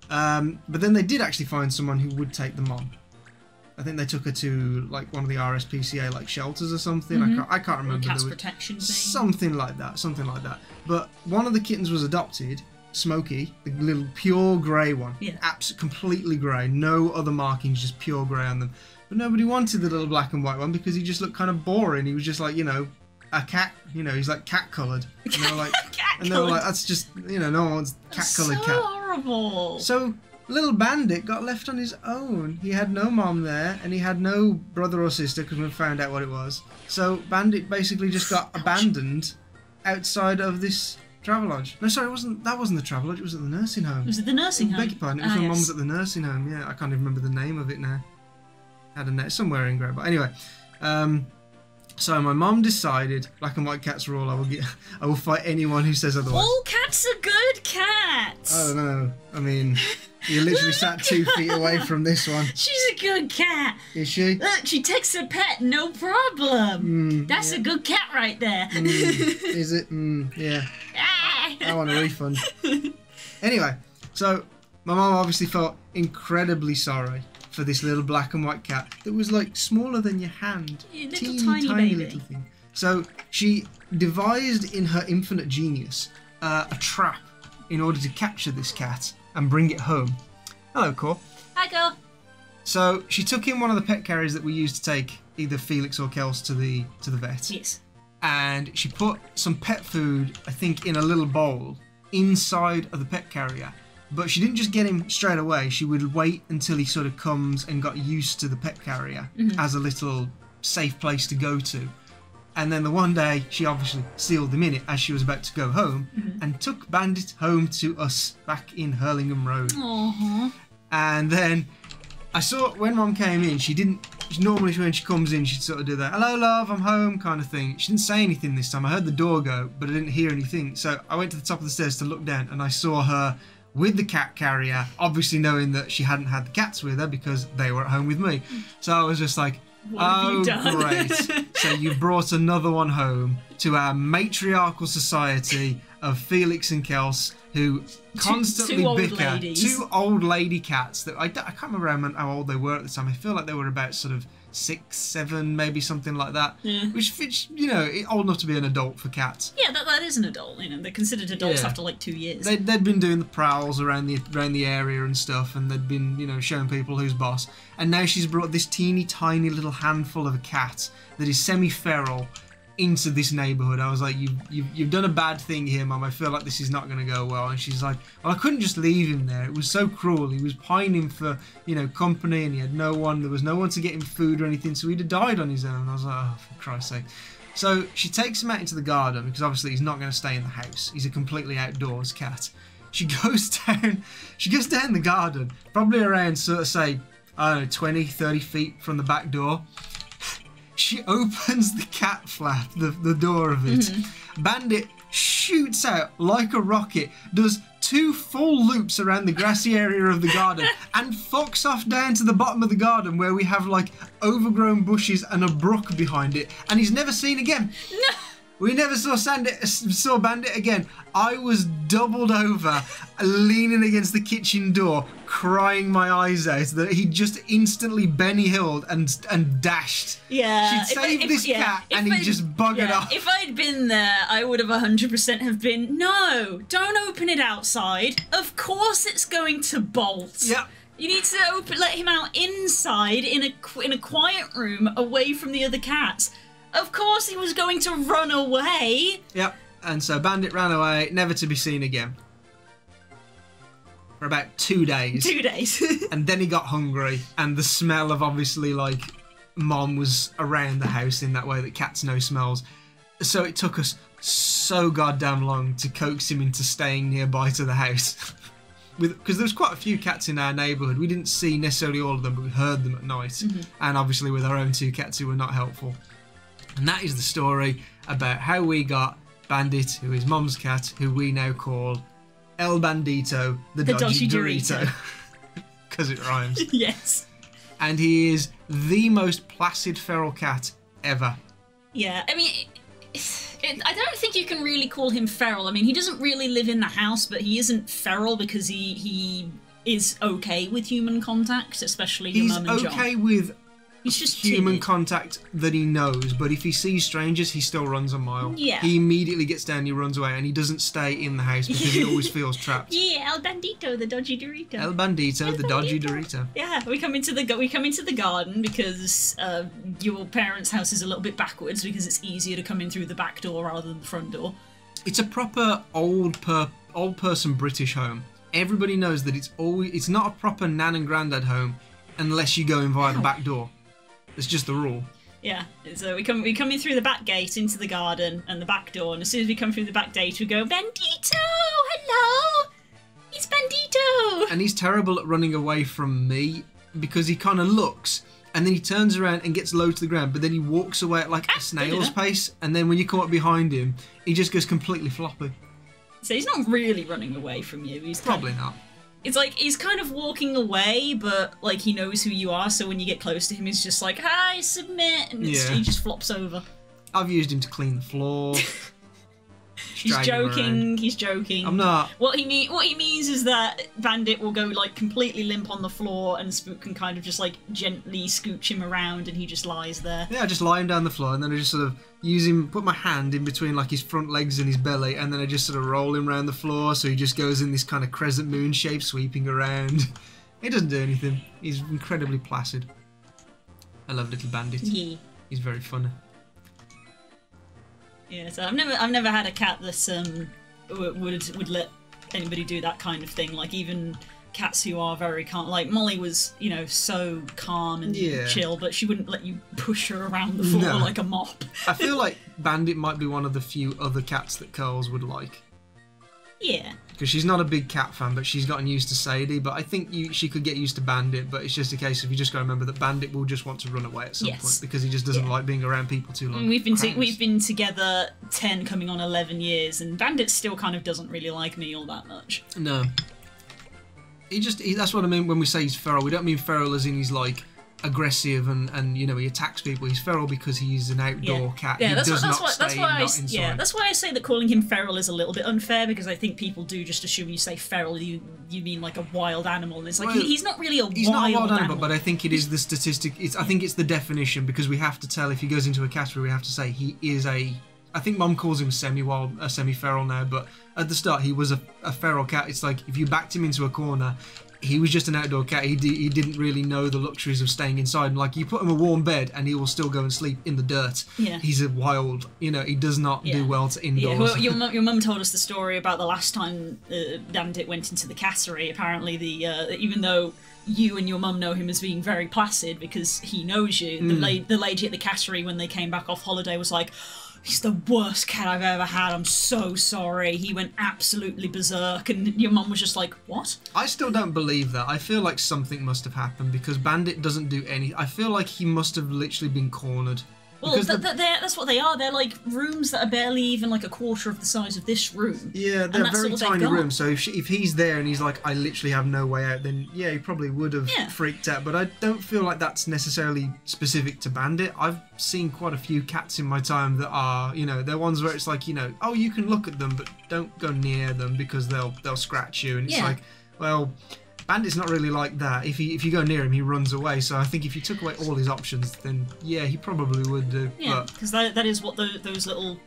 but then they did actually find someone who would take the mom. I think they took her to like one of the RSPCA like shelters or something. I can't remember. Cat's There was protection thing. something like that. But one of the kittens was adopted, Smokey, the little pure grey one. Yeah. Completely grey, no other markings, just pure grey on them. But nobody wanted the little black and white one because he just looked kind of boring. He was just like, you know, a cat. You know, he's like cat coloured. And they were like, Cat-coloured. that's just, you know, no one wants cat coloured so cat. horrible. So little Bandit got left on his own. He had no mom there, and he had no brother or sister, because we found out what it was. So Bandit basically just got abandoned outside of this Travelodge. No, sorry, that wasn't the Travelodge. It was at the nursing home. Was it the nursing home? Beg your pardon. It was Ah, when Mum yes. was at the nursing home. Yeah, I can't even remember the name of it now. Had a name somewhere in Grey, but anyway. So my mum decided, black and white cats rule. I will fight anyone who says otherwise. All cats are good cats. I don't know. I mean, you literally sat 2 feet away from this one. She's a good cat. Is she? Look, she takes her pet, no problem. That's a good cat right there. Is it? Yeah. I want a refund. Anyway, so my mum obviously felt incredibly sorry for this little black and white cat that was like smaller than your hand. Yeah, little Teeny, tiny baby. little thing. So she devised in her infinite genius a trap in order to capture this cat and bring it home. Hello, Cor. Hi, girl. So she took in one of the pet carriers that we used to take either Felix or Kels to the vet. Yes. And she put some pet food, I think, in a little bowl inside of the pet carrier. But she didn't just get him straight away. She would wait until he sort of comes and got used to the pet carrier as a little safe place to go to. And then the one day, she obviously sealed him in it as she was about to go home and took Bandit home to us back in Hurlingham Road. Aww. And then I saw when Mum came in, normally when she comes in, she'd sort of do that, hello love, I'm home kind of thing. She didn't say anything this time. I heard the door go, but I didn't hear anything. So I went to the top of the stairs to look down and I saw her with the cat carrier, obviously knowing that she hadn't had the cats with her because they were at home with me. So I was just like, What have you done? Great. So you've brought another one home to our matriarchal society of Felix and Kels, who constantly two old bicker. ladies. 2 old lady cats that I can't remember how old they were at the time. I feel like they were about sort of 6, 7, maybe something like that. Yeah. Which you know, old enough to be an adult for cats. Yeah, that is an adult. You know, they're considered adults Yeah. after like 2 years. They'd been doing the prowls around the area and stuff, and they'd been, you know, showing people who's boss. And now she's brought this teeny tiny little handful of a cat that is semi-feral into this neighbourhood. I was like, you've done a bad thing here, Mum. I feel like this is not going to go well. And she's like, well, I couldn't just leave him there. It was so cruel. He was pining for, you know, company, and he had no one. There was no one to get him food or anything, so he'd have died on his own. I was like, oh, for Christ's sake. So she takes him out into the garden because obviously he's not going to stay in the house. He's a completely outdoors cat. She goes down the garden, probably around sort of say, I don't know, 20, 30 feet from the back door. She opens the cat flap, the door of it. Bandit shoots out like a rocket, does 2 full loops around the grassy area of the garden, and fucks off down to the bottom of the garden where we have like overgrown bushes and a brook behind it, and he's never seen again. No. We never saw Bandit again. I was doubled over, leaning against the kitchen door, crying my eyes out that he just instantly Benny Hilled and dashed. Yeah. She'd saved this cat and he just buggered off. If I'd been there, I would have 100% have been, no, don't open it outside. Of course it's going to bolt. Yep. You need to let him out inside in a quiet room away from the other cats. Of course he was going to run away. Yep. And so Bandit ran away, never to be seen again. For about 2 days. 2 days. And then he got hungry, and the smell of obviously like Mom was around the house in that way that cats know smells. So it took us so goddamn long to coax him into staying nearby to the house. Because there was quite a few cats in our neighbourhood. We didn't see necessarily all of them, but we heard them at night. And obviously with our own 2 cats who were not helpful. And that is the story about how we got Bandit, who is Mum's cat, who we now call El Bandito, the Dodgy Dorito. Because it rhymes. Yes. And he is the most placid feral cat ever. Yeah, I mean, I don't think you can really call him feral. I mean, he doesn't really live in the house, but he isn't feral because he is okay with human contact, especially your mum and John. He's okay with He's just human timid. contact that he knows, but if he sees strangers, he still runs a mile. Yeah. He immediately gets down, he runs away, and he doesn't stay in the house because he always feels trapped. Yeah, El Bandito, the Dodgy Dorito. El Bandito, the Dodgy Dorito. Yeah, we come into the garden because your parents' house is a little bit backwards because it's easier to come in through the back door rather than the front door. It's a proper old person British home. Everybody knows that it's not a proper nan and granddad home unless you go in via the back door. It's just the rule. Yeah, so we come in through the back gate into the garden and the back door, and as soon as we come through the back gate, we go, Bandito, hello, it's Bandito. And he's terrible at running away from me because he kind of looks and then he turns around and gets low to the ground, but then he walks away at like a snail's pace, and then when you come up behind him, he just goes completely floppy. So he's not really running away from you. He's Probably not. It's like he's kind of walking away, but like he knows who you are. So when you get close to him, he's just like, "Hi, submit," and Yeah. he just flops over. I've used him to clean the floor. He's drag him joking. around. He's joking. I'm not. What he means is that Bandit will go like completely limp on the floor, and Spook can kind of just like gently scooch him around, and he just lies there. Yeah, I just lie him down the floor, and then I just sort of use him, put my hand in between like his front legs and his belly, and then I just sort of roll him around the floor, so he just goes in this kind of crescent moon shape, sweeping around. He doesn't do anything. He's incredibly placid. I love little Bandit. Yeah. He's very funny. Yeah, so I've never had a cat that would let anybody do that kind of thing. Like even cats who are very calm. Like Molly was, you know, so calm and Yeah. chill, but she wouldn't let you push her around the floor No. like a mop. I feel like Bandit might be one of the few other cats that Curls would like. Yeah. Because she's not a big cat fan, but she's gotten used to Sadie. But I think she could get used to Bandit, but it's just a case of you just got to remember that Bandit will just want to run away at some Yes. point because he just doesn't like being around people too long. We've been Cranks. together 10 coming on 11 years, and Bandit still kind of doesn't really like me all that much. No. That's what I mean when we say he's feral. We don't mean feral as in he's like aggressive and you know, he attacks people. He's feral because he's an outdoor cat. Yeah, he that's does why, not stay not inside. that's why I say that calling him feral is a little bit unfair, because I think people do just assume you say feral, you mean like a wild animal, and it's like Well, he's not really He's not a wild animal, animal. but I think it is the statistic. I think it's the definition, because we have to tell if he goes into a category, we have to say he is a. I think Mum calls him a semi-feral now, but at the start he was a feral cat. It's like if you backed him into a corner, he was just an outdoor cat. He didn't really know the luxuries of staying inside. And like you put him a warm bed and he will still go and sleep in the dirt. Yeah. He's a wild. You know, he does not do well to indoors. Yeah, well, your mum told us the story about the last time Bandit went into the cattery. Apparently, even though you and your mum know him as being very placid because he knows you, the lady at the cattery, when they came back off holiday, was like, "He's the worst cat I've ever had. I'm so sorry. He went absolutely berserk." And your mum was just like, "What?" I still don't believe that. I feel like something must have happened because Bandit doesn't do any. I feel like he must have literally been cornered. Well, Because that's what they are. They're like rooms that are barely even like a quarter of the size of this room. Yeah, And they're that's very all they've tiny got. rooms. So if he's there and he's like, I literally have no way out, then yeah, he probably would have Yeah. freaked out. But I don't feel like that's necessarily specific to Bandit. I've seen quite a few cats in my time that are, you know, they're ones where it's like, you know, oh, you can look at them, but don't go near them because they'll scratch you. And it's Yeah. like, well, Bandit's not really like that. If you go near him, he runs away. So I think if you took away all his options, then yeah, he probably would do. Yeah, But because that is what those little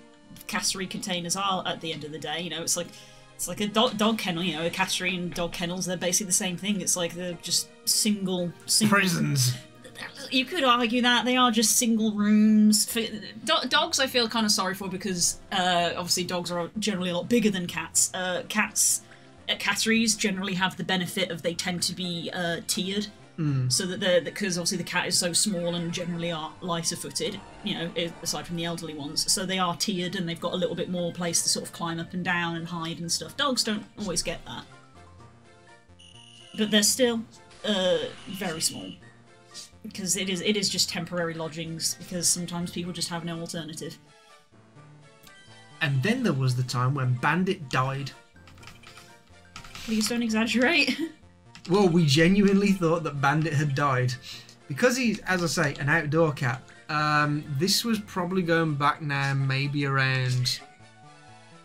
cattery containers are at the end of the day. You know, it's like a dog kennel. You know, a cattery and dog kennels, they're basically the same thing. It's like they're just single prisons. You could argue that they are just single rooms. For dogs, I feel kind of sorry for, because obviously dogs are generally a lot bigger than cats. Cats at catteries generally have the benefit of they tend to be tiered, so that because obviously the cat is so small and generally are lighter-footed, you know, aside from the elderly ones, so they are tiered and they've got a little bit more place to sort of climb up and down and hide and stuff. Dogs don't always get that, but they're still very small. Because it is just temporary lodgings, because sometimes people just have no alternative. And then there was the time when Bandit died. Please don't exaggerate. Well, we genuinely thought that Bandit had died. Because he's, as I say, an outdoor cat. This was probably going back now maybe around...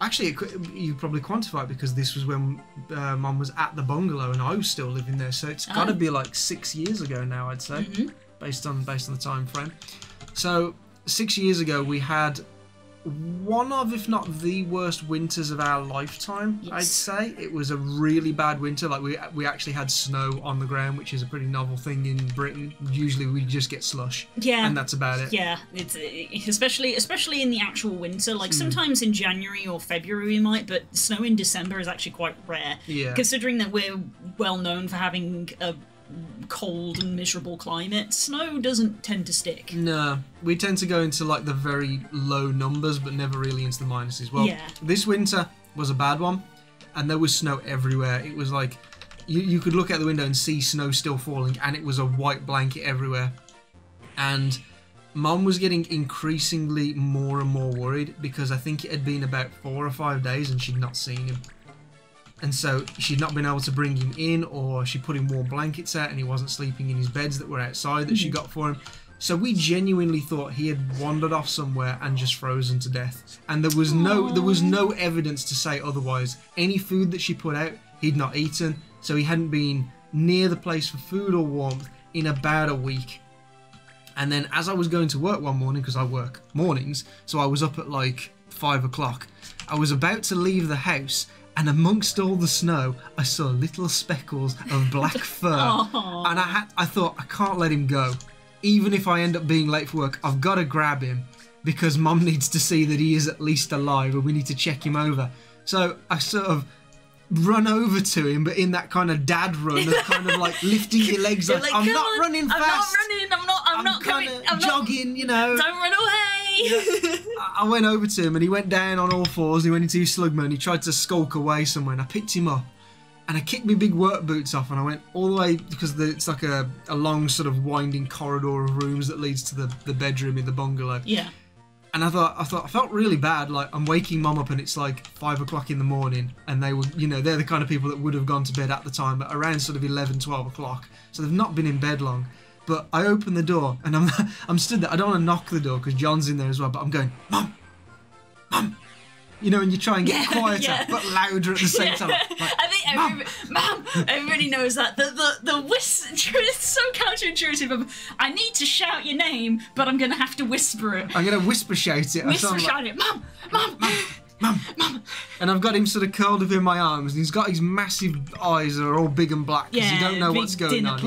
Actually, you probably quantify it because this was when Mum was at the bungalow and I was still living there. So it's got to be like 6 years ago now, I'd say, based on the time frame. So 6 years ago, we had one of, if not the worst winters of our lifetime, Yes. I'd say. It was a really bad winter. Like we actually had snow on the ground, which is a pretty novel thing in Britain. Usually we just get slush. Yeah. And that's about it. Yeah, it's especially in the actual winter. Like sometimes in January or February we might, but snow in December is actually quite rare. Yeah. Considering that we're well known for having a cold and miserable climate, snow doesn't tend to stick. No, we tend to go into like the very low numbers, but never really into the minuses. Well, Yeah. this winter was a bad one, and there was snow everywhere. It was like you could look out the window and see snow still falling, and it was a white blanket everywhere. And Mom was getting increasingly more and more worried because I think it had been about 4 or 5 days and she'd not seen him. And so she'd not been able to bring him in, or she put him warm blankets out and he wasn't sleeping in his beds that were outside that she got for him. So we genuinely thought he had wandered off somewhere and just frozen to death. And there was no evidence to say otherwise. Any food that she put out, he'd not eaten. So he hadn't been near the place for food or warmth in about a week. And then as I was going to work one morning, because I work mornings, so I was up at like 5 o'clock, I was about to leave the house, and amongst all the snow, I saw little speckles of black fur. And I thought, I can't let him go. Even if I end up being late for work, I've got to grab him because Mum needs to see that he is at least alive and we need to check him over. So I sort of run over to him, but in that kind of dad run of kind of like lifting your legs like, I'm not running fast. I'm not kind coming. of jogging, you know. Don't run away. I went over to him and he went down on all fours. He went into his slug mode and he tried to skulk away somewhere, and I picked him up and I kicked my big work boots off and I went all the way, because it's like a long sort of winding corridor of rooms that leads to the bedroom in the bungalow. Yeah. And I felt really bad. Like, I'm waking Mum up and it's like 5 o'clock in the morning, and they were, you know, they're the kind of people that would have gone to bed at the time, but around sort of 11, 12 o'clock. So they've not been in bed long. But I open the door and I'm stood there. I don't want to knock the door because John's in there as well, but I'm going, Mum, Mum. You know, and you try and get quieter, but louder at the same time. Like, I think everybody knows that. The whisper, it's so counterintuitive of, I need to shout your name, but I'm going to have to whisper it. I'm going to whisper shout it. Whisper shout it. Mum, Mum, Mum, Mum. And I've got him sort of curled up in my arms, and he's got his massive eyes that are all big and black because you don't know what's going on.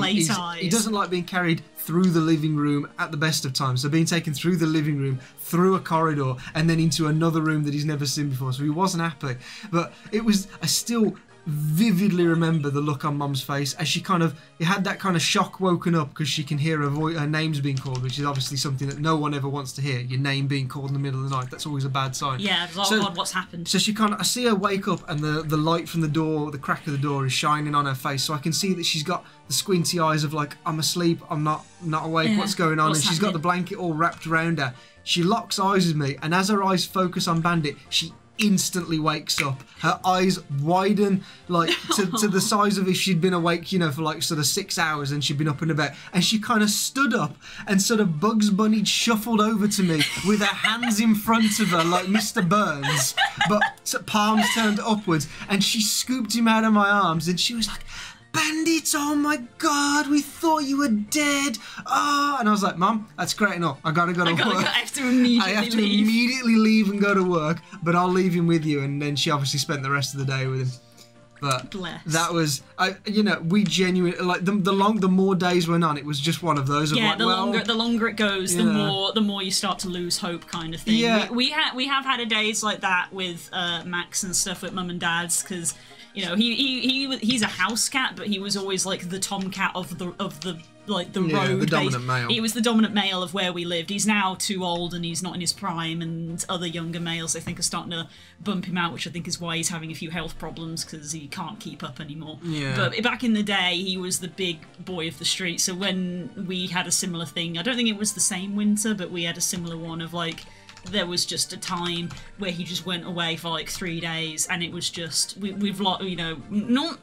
He doesn't like being carried through the living room at the best of times. So being taken through the living room, through a corridor, and then into another room that he's never seen before. So he wasn't happy. But I still vividly remember the look on Mum's face as she it had that kind of shock woken up because she can hear her name's being called, which is obviously something that no one ever wants to hear. Your name being called in the middle of the night, that's always a bad sign. Yeah, God, what's happened? So I see her wake up and the light from the door, the crack of the door is shining on her face, so I can see that she's got the squinty eyes of like, I'm asleep, I'm not awake, what's going on? And she's got the blanket all wrapped around her. She locks eyes with me, and as her eyes focus on Bandit, she instantly wakes up. Her eyes widen like to the size of if she'd been awake, you know, for like sort of 6 hours and she'd been up and about, and she kind of stood up and sort of Bugs Bunny shuffled over to me with her hands in front of her like Mr. Burns, but palms turned upwards, and she scooped him out of my arms and she was like, Bandit, oh my God, we thought you were dead. Oh, and I was like, Mum, that's great enough. I gotta go to work. I have to immediately immediately leave and go to work, but I'll leave him with you. And then she obviously spent the rest of the day with him. But that was, we genuinely, like, the more days went on, it was just one of those. Of like, the longer it goes, the more you start to lose hope, kind of thing. Yeah. We have had days like that with Max and stuff with Mum and Dad's, because, you know, he's a house cat, but he was always like the tomcat of the road. The dominant male. He was the dominant male of where we lived. He's now too old and he's not in his prime, and other younger males I think are starting to bump him out, which I think is why he's having a few health problems, because he can't keep up anymore. Yeah. But back in the day, he was the big boy of the street. So when we had a similar thing, I don't think it was the same winter, but we had a similar one of like, there was just a time where he just went away for like 3 days, and it was just we've not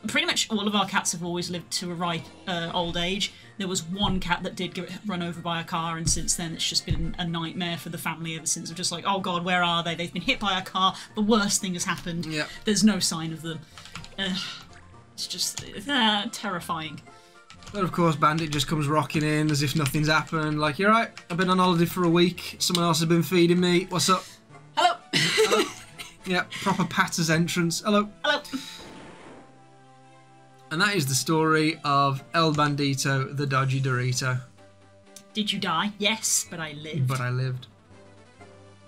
pretty much all of our cats have always lived to a ripe old age. There was one cat that did get run over by a car, and since then it's just been a nightmare for the family ever since. We're just like, oh God, where are they? They've been hit by a car. The worst thing has happened. Yeah. There's no sign of them. It's just terrifying. But of course, Bandit just comes rocking in as if nothing's happened. Like, you're right, I've been on holiday for a week. Someone else has been feeding me. What's up? Hello. Hello. Yeah, proper Patter's entrance. Hello. Hello. And that is the story of El Bandito, the Dodgy Dorito. Did you die? Yes, but I lived. But I lived.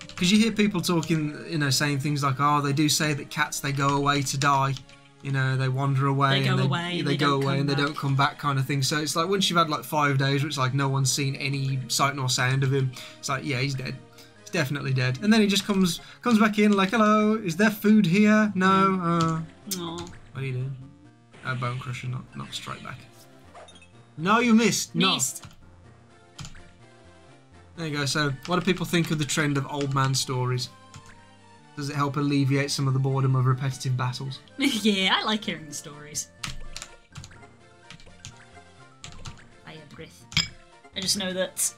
Because you hear people talking, saying things like, oh, they do say that cats, they go away to die. They wander away. They go away and they don't come back, kind of thing. So it's like, once you've had like 5 days, where it's like no one's seen any sight nor sound of him, it's like, yeah, he's dead. He's definitely dead. And then he just comes back in like, hello, is there food here? No. Aww. What are you doing? Bone Crusher, not strike back. No, you missed. Missed. There you go. So, what do people think of the trend of old man stories? Does it help alleviate some of the boredom of repetitive battles? Yeah, I like hearing the stories. Fire breath. I just know that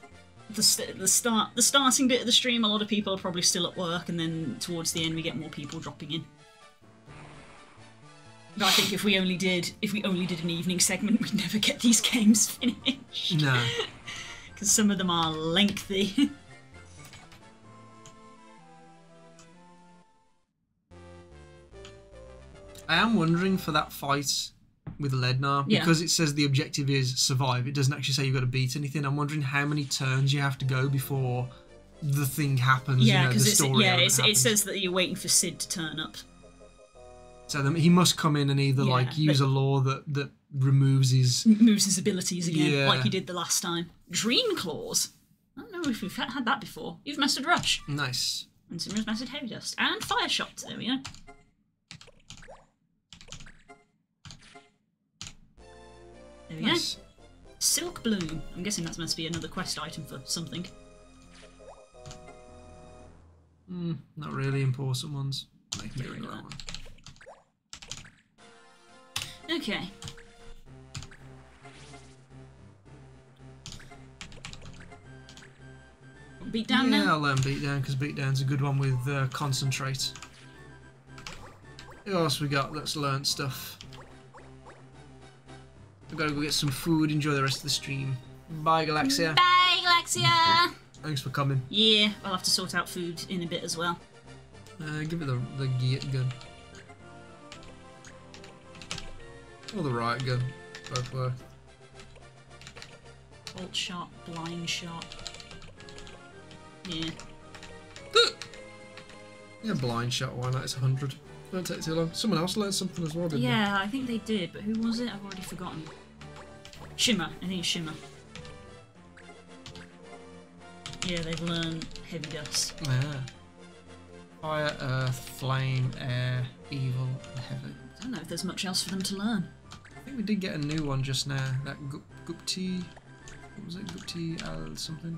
the starting bit of the stream, a lot of people are probably still at work, and then towards the end we get more people dropping in. But I think if we only did an evening segment, we'd never get these games finished. No. Because some of them are lengthy. I am wondering for that fight with Lednar, Yeah. because it says the objective is survive, it doesn't actually say you've got to beat anything. I'm wondering how many turns you have to go before the thing happens. Yeah, you know, the because story element it happens. says that you're waiting for Sid to turn up. So he must come in and either Yeah, like use a law that removes his. Moves his abilities again, Yeah. like he did the last time. Dream Claws. I don't know if we've had that before. You've mastered Rush. Nice. And Simra's mastered Heavy Dust. And Fire Shot. There we go. There we Nice. go. Silk Bloom. I'm guessing that's meant to be another quest item for something. Not really important ones. Make me Get rid ring of that one. Okay. Beat down Yeah, now? I'll learn Beatdown because Beatdown's a good one with Concentrate. Who else we got that's learnt stuff? I've got to go get some food, enjoy the rest of the stream. Bye, Galaxia. Bye, Galaxia! Thanks for coming. Yeah, I'll have to sort out food in a bit as well. Give it the Geat gun. Or the Riot gun. Both work. Bolt shot, blind shot. Yeah. Yeah, blind shot, why not? It's 100. Don't take too long. Someone else learned something as well, didn't they? Yeah, I think they did, but who was it? I've already forgotten. Shimmer. I think it's Shimmer. Yeah, they've learned Heavy Dust. Yeah. Fire, earth, flame, air, evil, and heaven. I don't know if there's much else for them to learn. I think we did get a new one just now. That Gupti. What was it? Gupti Al something?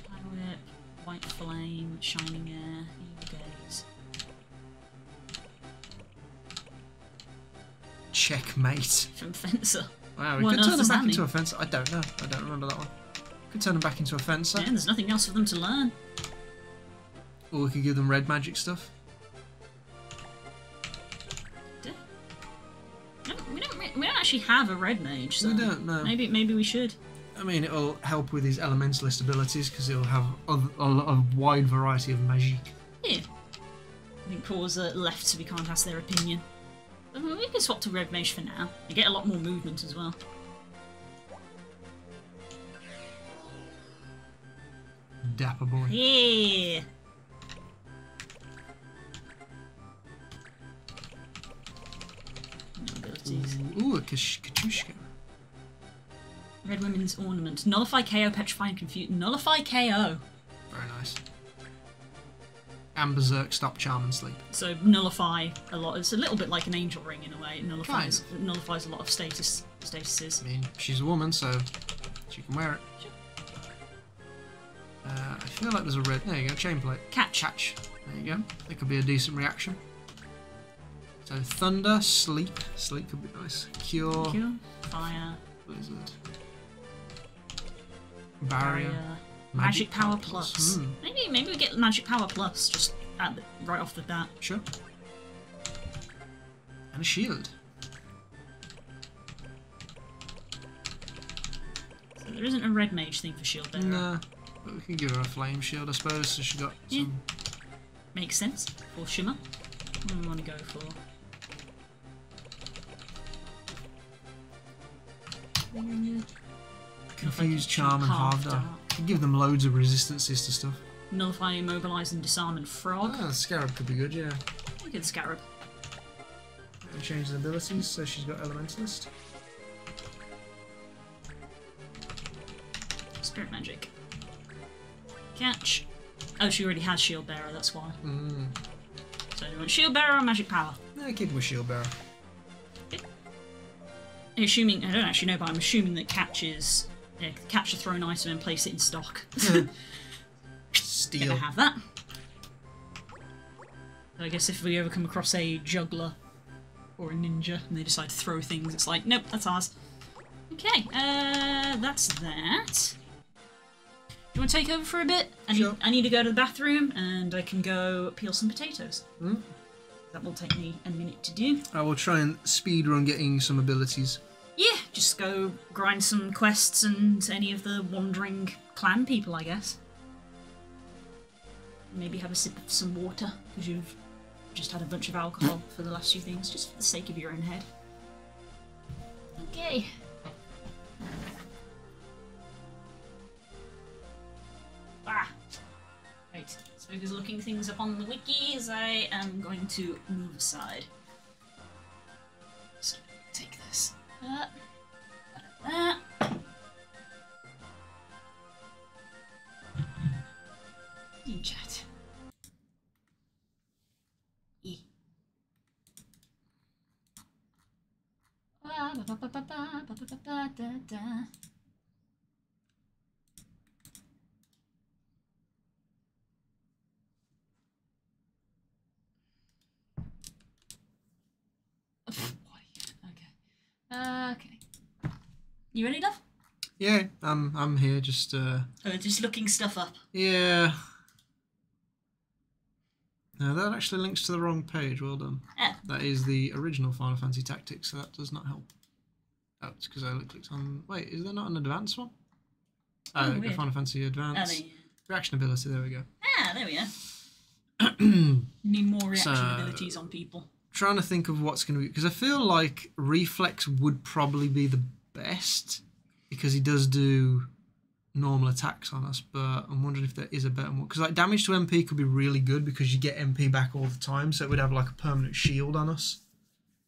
Fire Whip, White Flame, Shining Air, Evil Gaze. Checkmate. From Fencer. Wow, we What could else turn them does that back into mean? a fencer. I don't know. I don't remember that one. Could turn them back into a fencer. Yeah, there's nothing else for them to learn. Or we could give them red magic stuff. No, we don't actually have a red mage, so We don't, no. maybe we should. I mean, it'll help with his elementalist abilities because it'll have a wide variety of magic. Yeah. I think Paul's left so we can't ask their opinion. But we can swap to red mage for now. You get a lot more movement as well. Dapper boy. Yeah. No abilities. Ooh, a Kachushka. Red Women's Ornament. Nullify KO, Petrify and Confuse. Nullify KO. Very nice. And Berserk, Stop, Charm, and Sleep. So nullify a lot. It's a little bit like an angel ring in a way. It nullifies a lot of statuses. I mean, she's a woman, so she can wear it. Sure. I feel like there's a red. There you go, chain plate. Catch. There you go. That could be a decent reaction. So Thunder, Sleep. Sleep could be nice. Cure. Cure. Fire. Blizzard. Barrier. Magic Power Plus. Hmm. Maybe we get Magic Power Plus just right off the bat. Sure. And a shield. So there isn't a red mage thing for Shield Bearer. Nah. But we can give her a flame shield, I suppose, so she got some. Makes sense. For Shimmer. What do we want to go for? Confuse, Charm, and Half Half Dark. Dark. You give them loads of resistances to stuff. Nullify, Immobilize, and Disarm and Frog. Ah, the Scarab could be good, yeah. Look at the Scarab. And change the abilities, so she's got Elementalist. Spirit Magic. Catch. Oh, she already has Shield Bearer, that's why. So you want Shield Bearer or Magic Power? Yeah, keep with Shield Bearer. Assuming, I don't actually know, but I'm assuming that Catch is Yeah, catch a thrown item and place it in stock. Steal. Gonna have that. I guess if we ever come across a juggler or a ninja and they decide to throw things, it's like, nope, that's ours. Okay, that's that. You want to take over for a bit? Sure. I need to go to the bathroom and I can go peel some potatoes. Mm. That will take me a minute to do. I will try and speedrun getting some abilities. Yeah, just go grind some quests and any of the wandering clan people, I guess. Maybe have a sip of some water, because you've just had a bunch of alcohol for the last few things, just for the sake of your own head. Okay. Ah! Right, so because looking things up on the wikis, I am going to move aside. So, take this. That. In chat. E. Okay. You ready, love? Yeah, I'm here. Just Just looking stuff up. yeah. No, that actually links to the wrong page. Well done. That is the original Final Fantasy Tactics, so that does not help. Oh, it's because I clicked on. Wait, is there not an advanced one? Oh, The weird. Final Fantasy Advanced reaction ability. There we go. There we are. Need more reaction So- abilities on people. Trying to think of what's going to be, because I feel like Reflex would probably be the best because he does do normal attacks on us, but I'm wondering if there is a better one, because like damage to MP could be really good because you get MP back all the time, so it would have like a permanent shield on us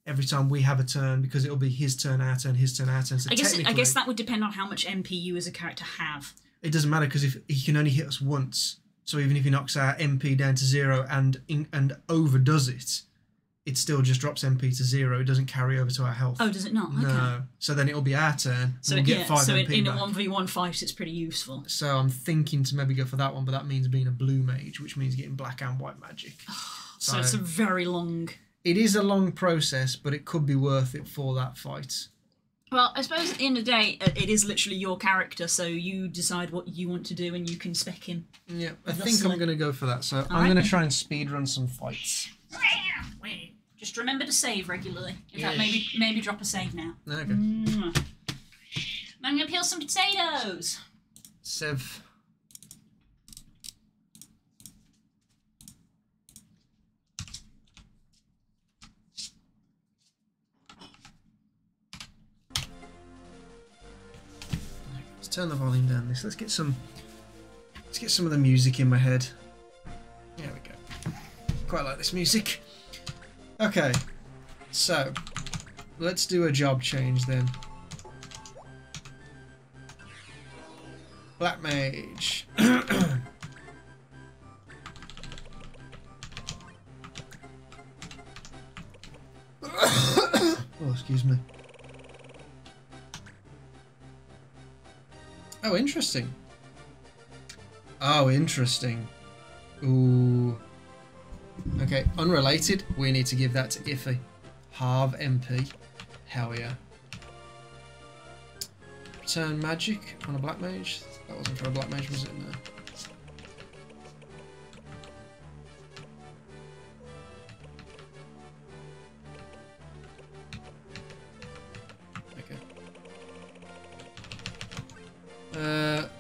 every time we have a turn, because it'll be his turn, our turn, his turn, our turn. So I technically, guess that would depend on how much MP you as a character have. it doesn't matter, because if he can only hit us once, so even if he knocks our MP down to 0 and overdoes it, it still just drops MP to 0. It doesn't carry over to our health. Oh, does it not? Okay. No. So then it'll be our turn. So We'll get 5 so MP in a back. 1v1 fight, it's pretty useful. So I'm thinking to maybe go for that one, but that means being a blue mage, which means getting black and white magic. So it's a very long. It is a long process, but it could be worth it for that fight. Well, I suppose at the end of the day, it is literally your character, so you decide what you want to do and you can spec him. Yeah, I Thusly. think I'm going to go for that. So I'm Alright. going to try and speedrun some fights. Wait. Just remember to save regularly. In fact, Yes. maybe drop a save now. Okay. Mwah. I'm gonna peel some potatoes. Sev. Let's turn the volume down. Let's get some of the music in my head. There we go. Quite like this music. Okay, so let's do a job change then. Black Mage. Oh, excuse me. Oh, interesting. Oh, interesting. Ooh. Okay, unrelated. We need to give that to Iffy. Halve MP. Hell yeah. Return magic on a black mage. That wasn't for a black mage, was it? No. Okay.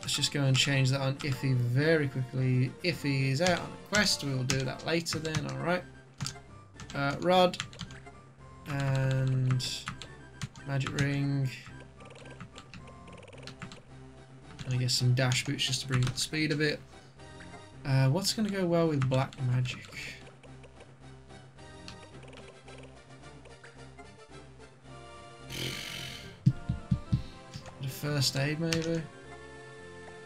Let's just go and change that on Iffy very quickly. Iffy is out on a quest. We will do that later then. Alright. Rod. And magic ring. And I guess some dash boots just to bring up the speed a bit. What's going to go well with black magic? The first aid maybe?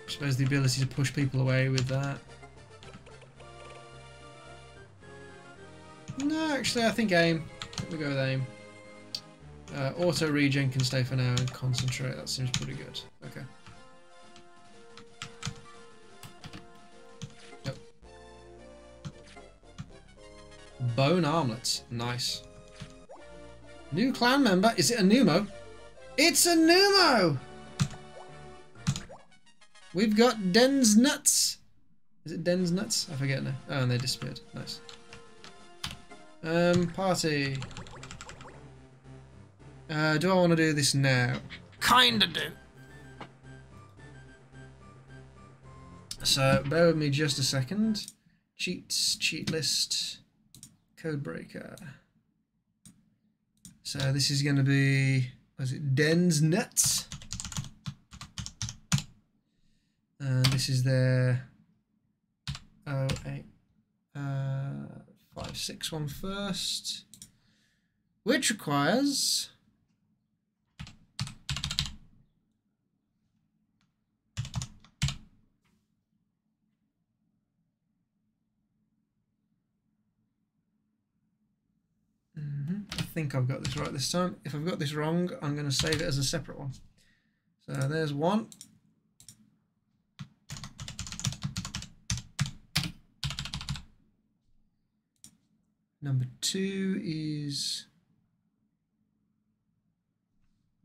I suppose the ability to push people away with that. No, actually I think aim. We'll go with aim. Auto regen can stay for now and concentrate. That seems pretty good. Okay. Bone armlets. Nice. New clan member. Is it a Numo? It's a Numo! We've got Den's Nuts. Is it Den's Nuts? I forget now. Oh, and they disappeared. Nice. Party. Do I want to do this now? Kinda do. So, bear with me just a second. Cheats, cheat list, code breaker. So this is going to be, what is it, Den's Nuts. And this is their 561 first, which requires I think I've got this right this time. If I've got this wrong, I'm going to save it as a separate one. So there's one. Number 2 is...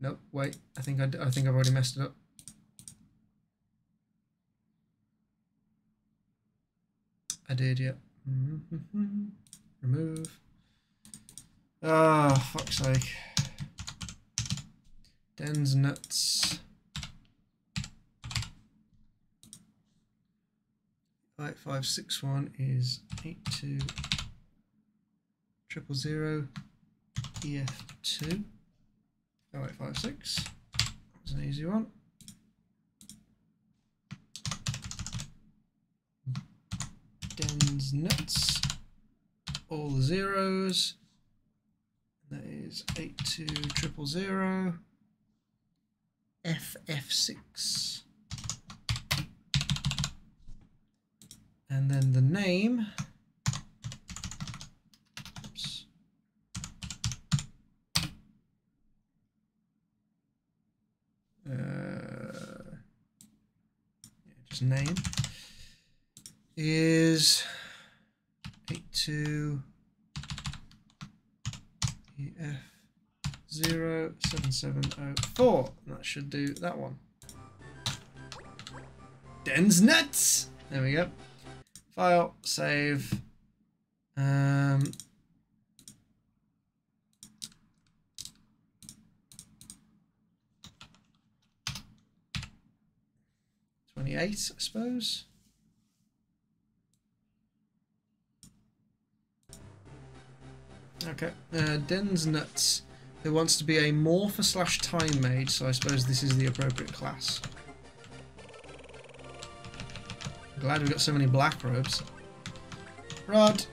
Nope, wait. I think I've already messed it up. I did, yeah. Remove. Oh, fuck's sake. Den's Nuts. 8561 is 8200 EF2 0856. That's an easy one. Den's Nuts. All the zeros. That is 82000 FF6. And then the name. Oops. Just name is 82 EF07704. That should do that one. Den's Nuts. There we go. File, save. 28, I suppose. Okay, Den's Nuts, who wants to be a morpher/time mage, so I suppose this is the appropriate class. Glad we've got so many black robes. Rod.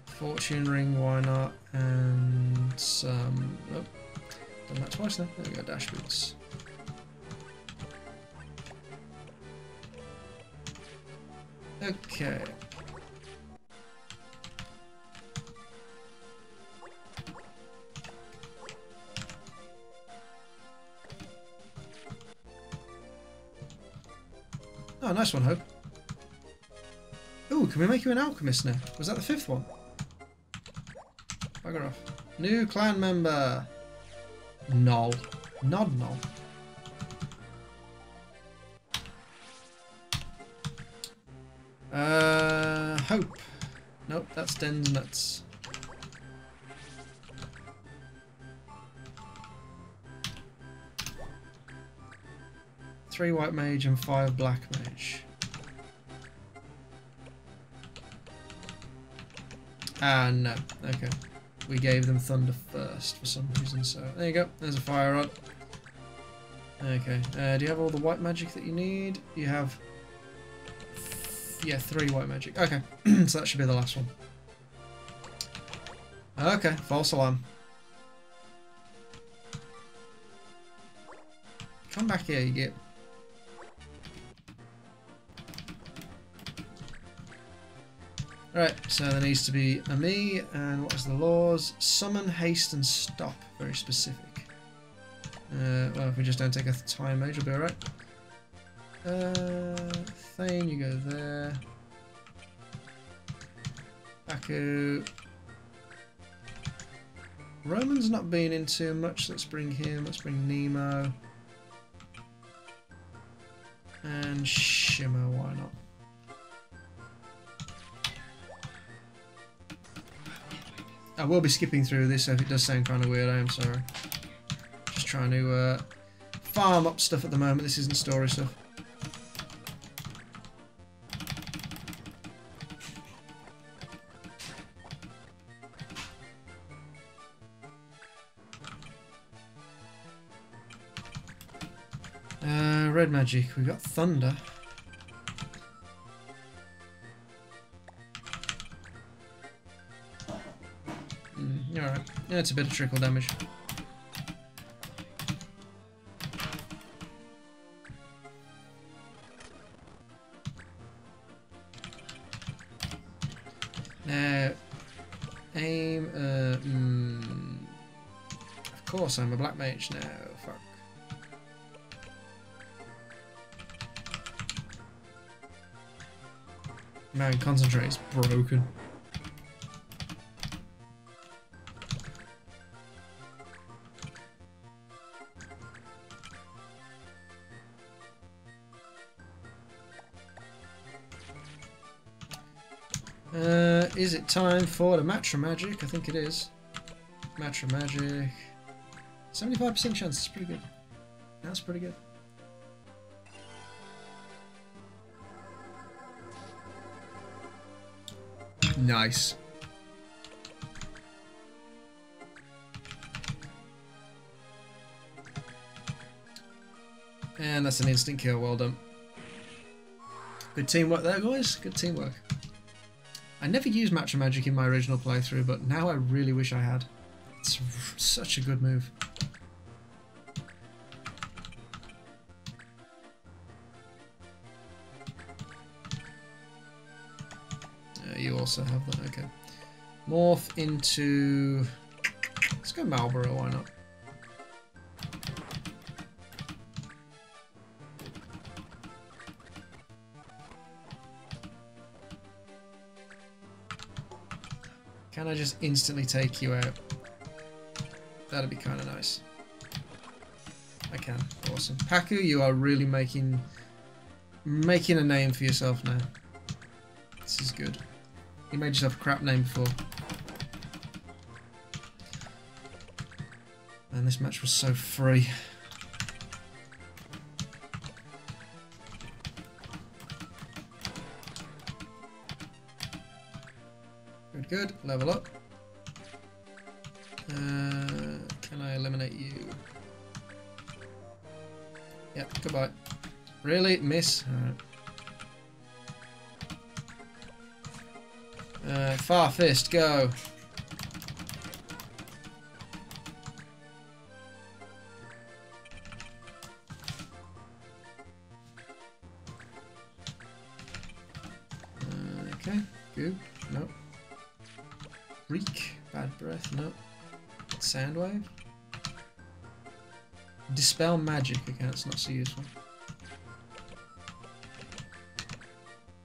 Fortune ring, why not? And some... Oh, done that twice now. There we go, dash boots. Okay. Oh, nice one, Hope. Ooh, can we make you an alchemist now? Was that the 5th one? Bugger off. New clan member. Null. Nod null. Hope. Nope, that's Den's Nuts. Three white mage and 5 black mage. Ah, no. Okay. We gave them thunder first for some reason, so there you go. There's a fire rod. Okay. Do you have all the white magic that you need? You have... Yeah, 3 white magic. Okay. So that should be the last one. Okay. False alarm. Come back here, you get... Right, so there needs to be a me, and what was the laws? Summon, haste, and stop. Very specific. Well, if we just don't take a time mage, we'll be alright. Thane, you go there. Aku. Roman's not been in too much. Let's bring him. Let's bring Nemo. And Shimmer, why not? I will be skipping through this, so if it does sound kind of weird, I am sorry. Just trying to farm up stuff at the moment. This isn't story stuff. Red magic. We've got thunder. Alright. Yeah, it's a bit of trickle damage. Now, aim. Of course, I'm a black mage now. Fuck. Man, concentrate is broken. Is it time for the Matra Magic? I think it is. Matra Magic. 75% chance. That's pretty good. That's pretty good. Nice. And that's an instant kill. Well done. Good teamwork there, guys. Good teamwork. I never used Matra Magic in my original playthrough, but now I really wish I had. It's such a good move. You also have that, okay. Morph into... Let's go Marlborough, why not? Can I just instantly take you out? That'd be kind of nice. I can. Awesome. Paku, you are really making a name for yourself now. This is good. You made yourself a crap name before. And this match was so free. Good, good. Level up. Can I eliminate you? Yep, goodbye. Really? Miss? Alright. Far Fist, go. Okay, good. No. Reek, bad breath, no. Soundwave. Dispel magic, okay, that's not so useful.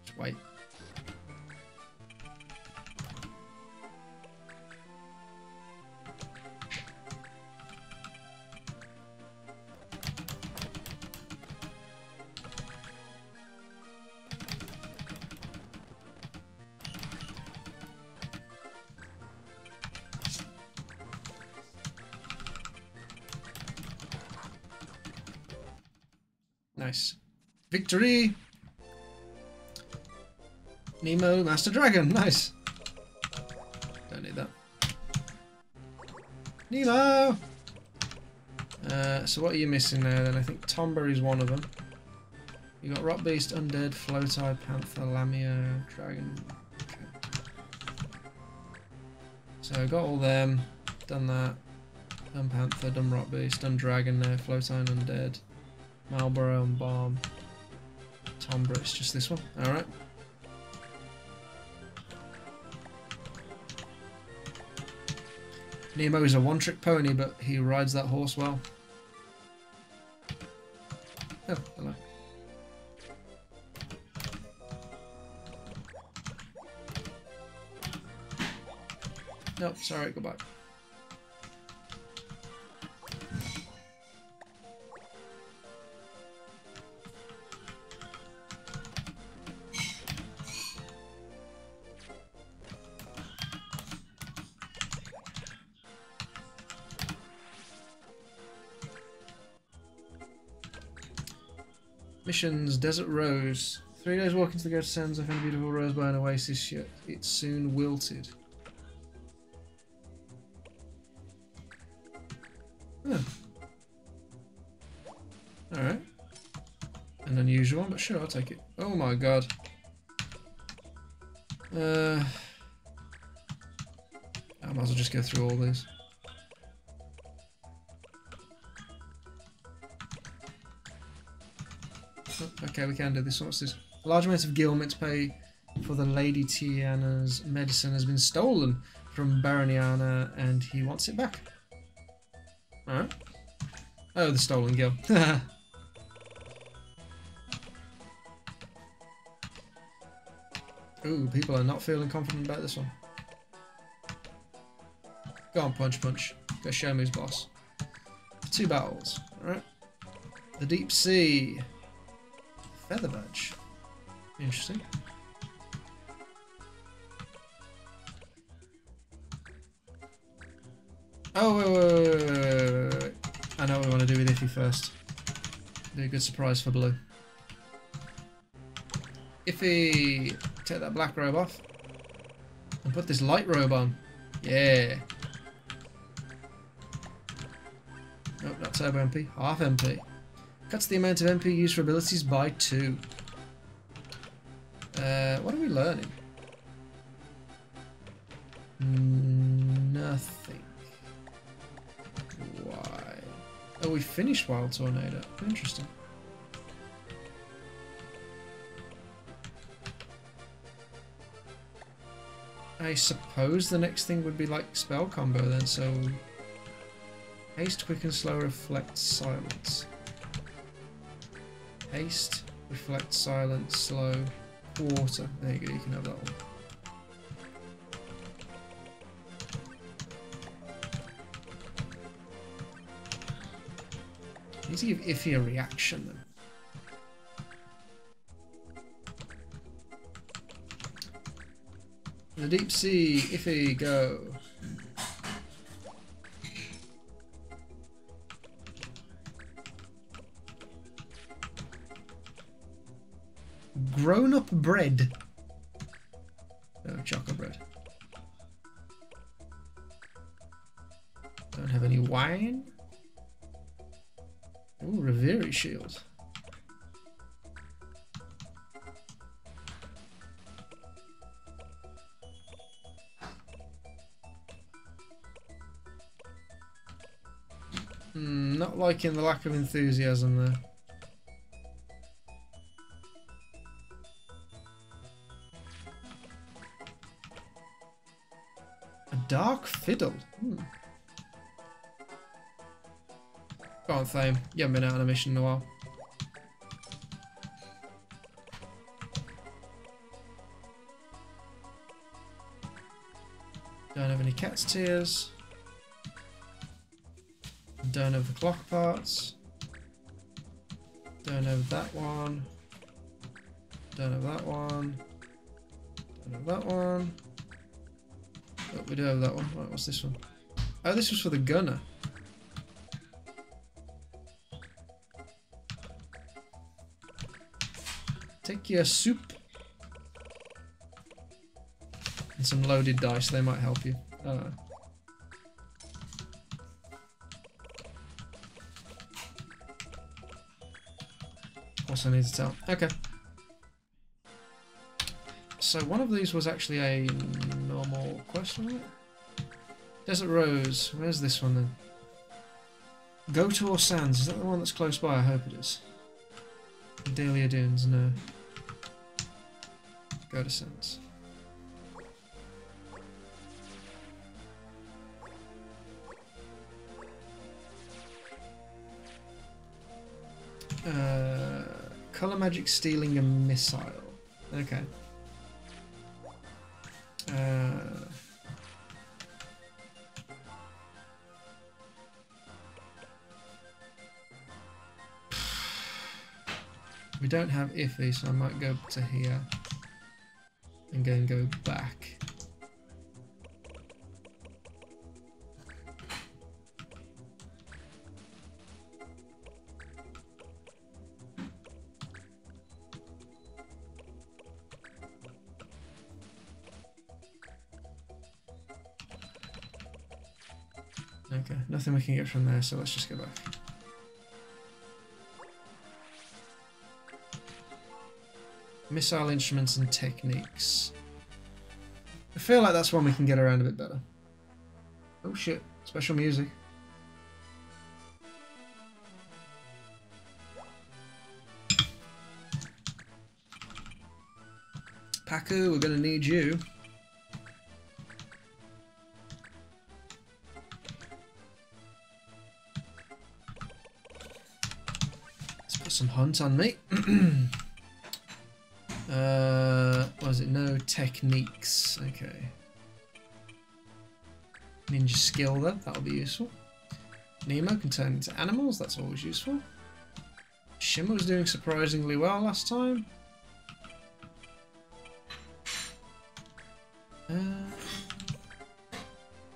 Just wait. Nice. Victory! Nemo, Master Dragon, nice. Don't need that. Nemo! So what are you missing now then? I think Tomberry's one of them. You got Rock Beast, Undead, Flowtide, Panther, Lamia, Dragon. Okay. So I got all them. Done that. Done Panther, done Rock Beast, done Dragon now, Flowtide, Undead. Marlborough and Bomb. Tomber, it's just this one. Alright. Nemo is a one-trick pony, but he rides that horse well. Oh, hello. Nope, sorry, goodbye. Missions, Desert Rose. 3 days walking to the Greater Sands, I found a beautiful rose by an oasis, yet it soon wilted. Huh. Alright. An unusual one, but sure, I'll take it. Oh my god. I might as well just go through all these. Oh, okay, we can do this one. What's this? A large amount of gil meant to pay for the Lady Tiana's medicine has been stolen from Baroniana, and he wants it back. Alright. Oh, the stolen gil. Ooh, people are not feeling confident about this one. Go on, Punch Punch. Go show me who's boss. 2 battles. Alright. The Deep Sea. Feather Badge. Interesting. Oh, wait. I know what we want to do with Iffy first. Do a good surprise for Blue. Iffy, take that black robe off. And put this light robe on. Yeah. Nope, not Turbo MP. Half MP. Cuts the amount of MP used for abilities by 2. What are we learning? Nothing. Why? Oh, we finished Wild Tornado. Interesting. I suppose the next thing would be like spell combo then, so... Haste, Quicken, Slow, Reflect, Silence. Haste, Reflect, Silence, Slow, Quarter. There you go, you can have that one. I need to give Iffy a reaction then. The Deep Sea, Iffy, go. Grown-up bread. No, chocolate bread. Don't have any wine. Ooh, Reveri shield. Not liking the lack of enthusiasm there. A dark fiddle. Go on, Thame. You haven't been out on a mission in a while. Don't have any cat's tears. Don't have the clock parts. Don't have that one. Don't have that one. Don't have that one. Oh, we do have that one. Right, what's this one? Oh, this was for the gunner. Take your soup. And some loaded dice, they might help you. I don't know. Also need to tell. Okay. So one of these was actually a normal quest, wasn't it? Desert Rose. Where's this one then? Gotor Sands. Is that the one that's close by? I hope it is. Dahlia Dunes. No. Gotor Sands. Color magic stealing a missile. Okay. We don't have Iffy, so I might go to here and go back. Okay, nothing we can get from there, so let's just go back. Missile instruments and techniques. I feel like that's one we can get around a bit better. Oh shit, special music. Paku, we're gonna need you. Let's put some hunt on me. What is it? No techniques. Okay. Ninja skill though, that'll be useful. Nemo can turn into animals, that's always useful. Shimmer was doing surprisingly well last time.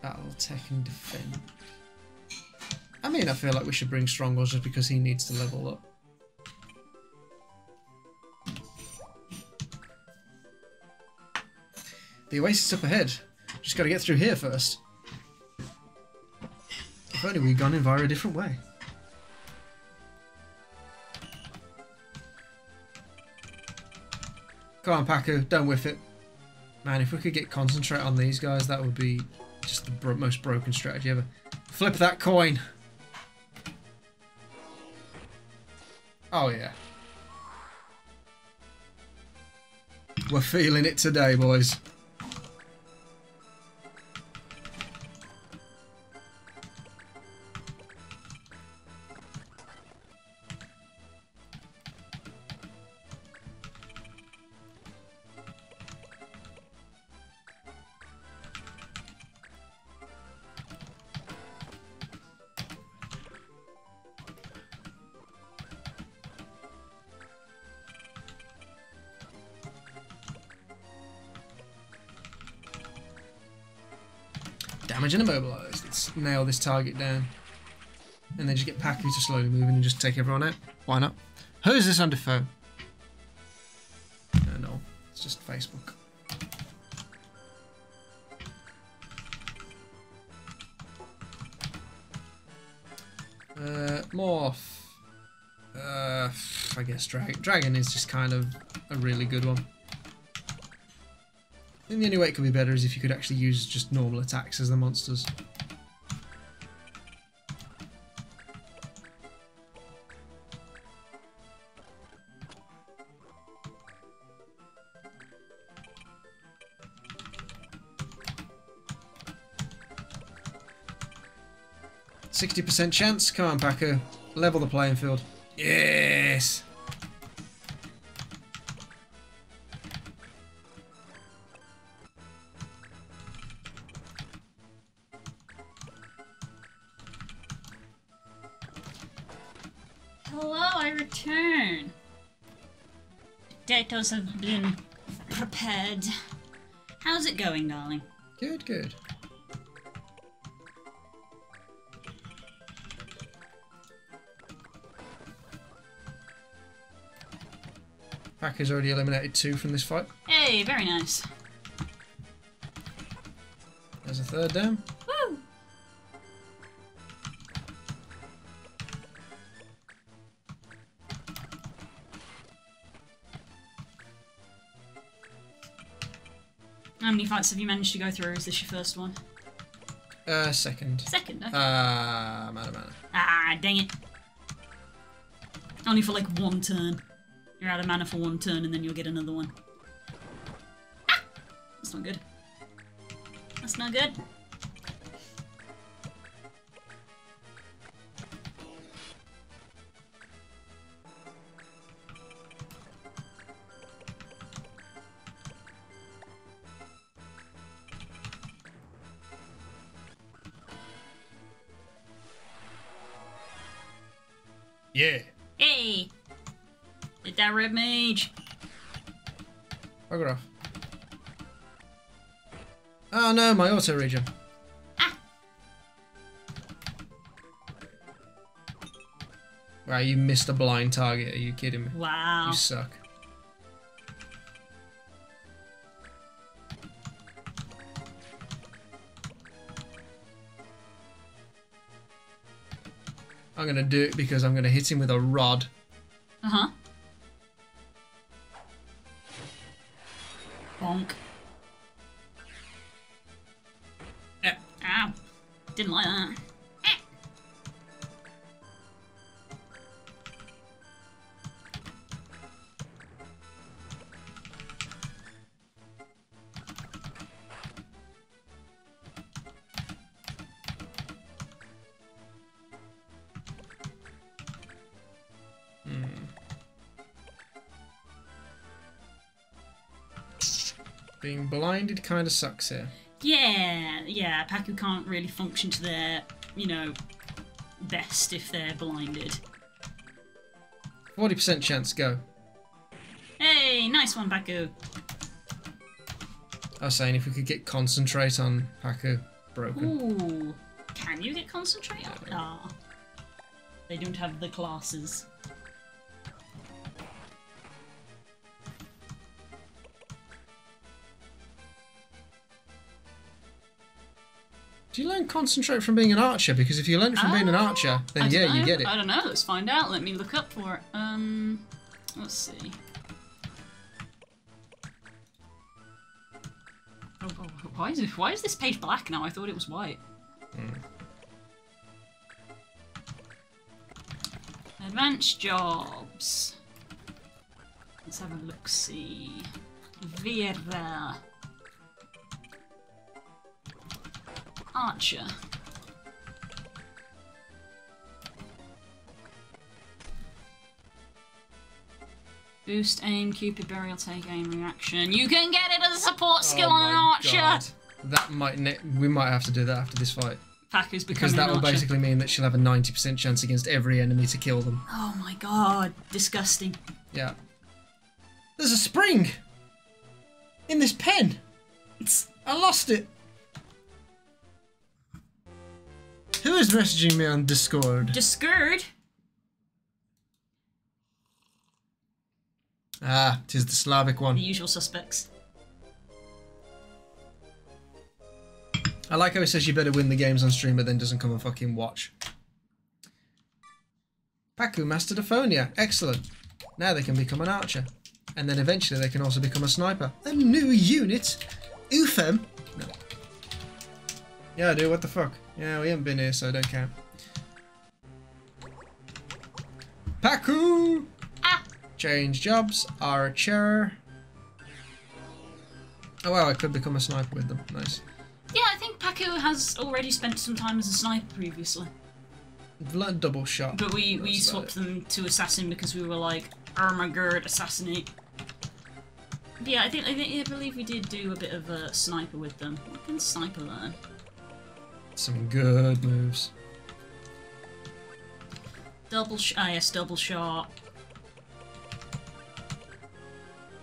Battle, tech and defend. I mean, I feel like we should bring Strongholds just because he needs to level up. The Oasis up ahead. Just gotta get through here first. If only we'd gone in via a different way. Come on, Paku, don't whiff it. Man, if we could get concentrate on these guys, that would be just the most broken strategy ever. Flip that coin. Oh, yeah. We're feeling it today, boys. Damage and immobilized. Let's nail this target down. And then just get Paku to slowly move in and just take everyone out. Why not? Who is this under phone? No, it's just Facebook. Morph. I guess Dragon is just kind of a really good one. I think the only way it could be better is if you could actually use just normal attacks as the monsters. %60 chance. Come on, Paku. Level the playing field. Yes! Hello, I return. Potatoes have been prepared. How's it going, darling? Good, good. Paku's already eliminated 2 from this fight. Hey, very nice. There's a third down. Woo! How many fights have you managed to go through? Is this your first one? Second. Second, okay. I'm out of mana. Ah, dang it. Only for like 1 turn. You're out of mana for 1 turn and then you'll get another one. Ah! That's not good. That's not good. Yeah. Hey! that red mage. Bugger off. Oh no, my auto regen. Ah. Wow, you missed a blind target. Are you kidding me? Wow. You suck. I'm gonna do it because I'm gonna hit him with a rod. Uh-huh. Bonk. Ow. Didn't like that. Being blinded kind of sucks here. Yeah, Paku can't really function to their, you know, best if they're blinded. 40% chance, go. Hey, nice one, Paku. I was saying if we could get concentrate on Paku, broken. Ooh, can you get concentrate on? Ah, they don't have the classes. Do you learn concentrate from being an archer? Because if you learn it from being an archer, then yeah, you get it. I don't know. Let's find out. Let me look up for it. Let's see. Oh, why is this page black now? I thought it was white. Advanced jobs. Let's have a look-see. Vera. Archer. Boost aim, Cupid burial, take aim, reaction. You can get it as a support skill on an archer! God. That we might have to do that after this fight. Paku's becoming Because that an will archer. basically mean that she'll have a 90% chance against every enemy to kill them. Oh my god, disgusting. Yeah. There's a spring! In this pen! I lost it! Who is messaging me on Discord? Discord? Ah, 'tis the Slavic The one. usual suspects. I like how it says you better win the games on stream, but then doesn't come and fucking watch. Paku mastered Aphonia. Excellent. Now they can become an archer. And then eventually they can also become a sniper. A new unit? Ufem? No. Yeah, dude, what the fuck? Yeah, we haven't been here, so don't count. Paku! Ah! Change jobs. Archer. Oh wow, I could become a sniper with them. Nice. Yeah, I think Paku has already spent some time as a sniper previously. I've learned double shot. But we That's about swapped them to assassin because we were like, oh my god, assassinate. But yeah, I believe we did do a bit of a sniper with them. What can sniper learn? Some good moves. Double shot.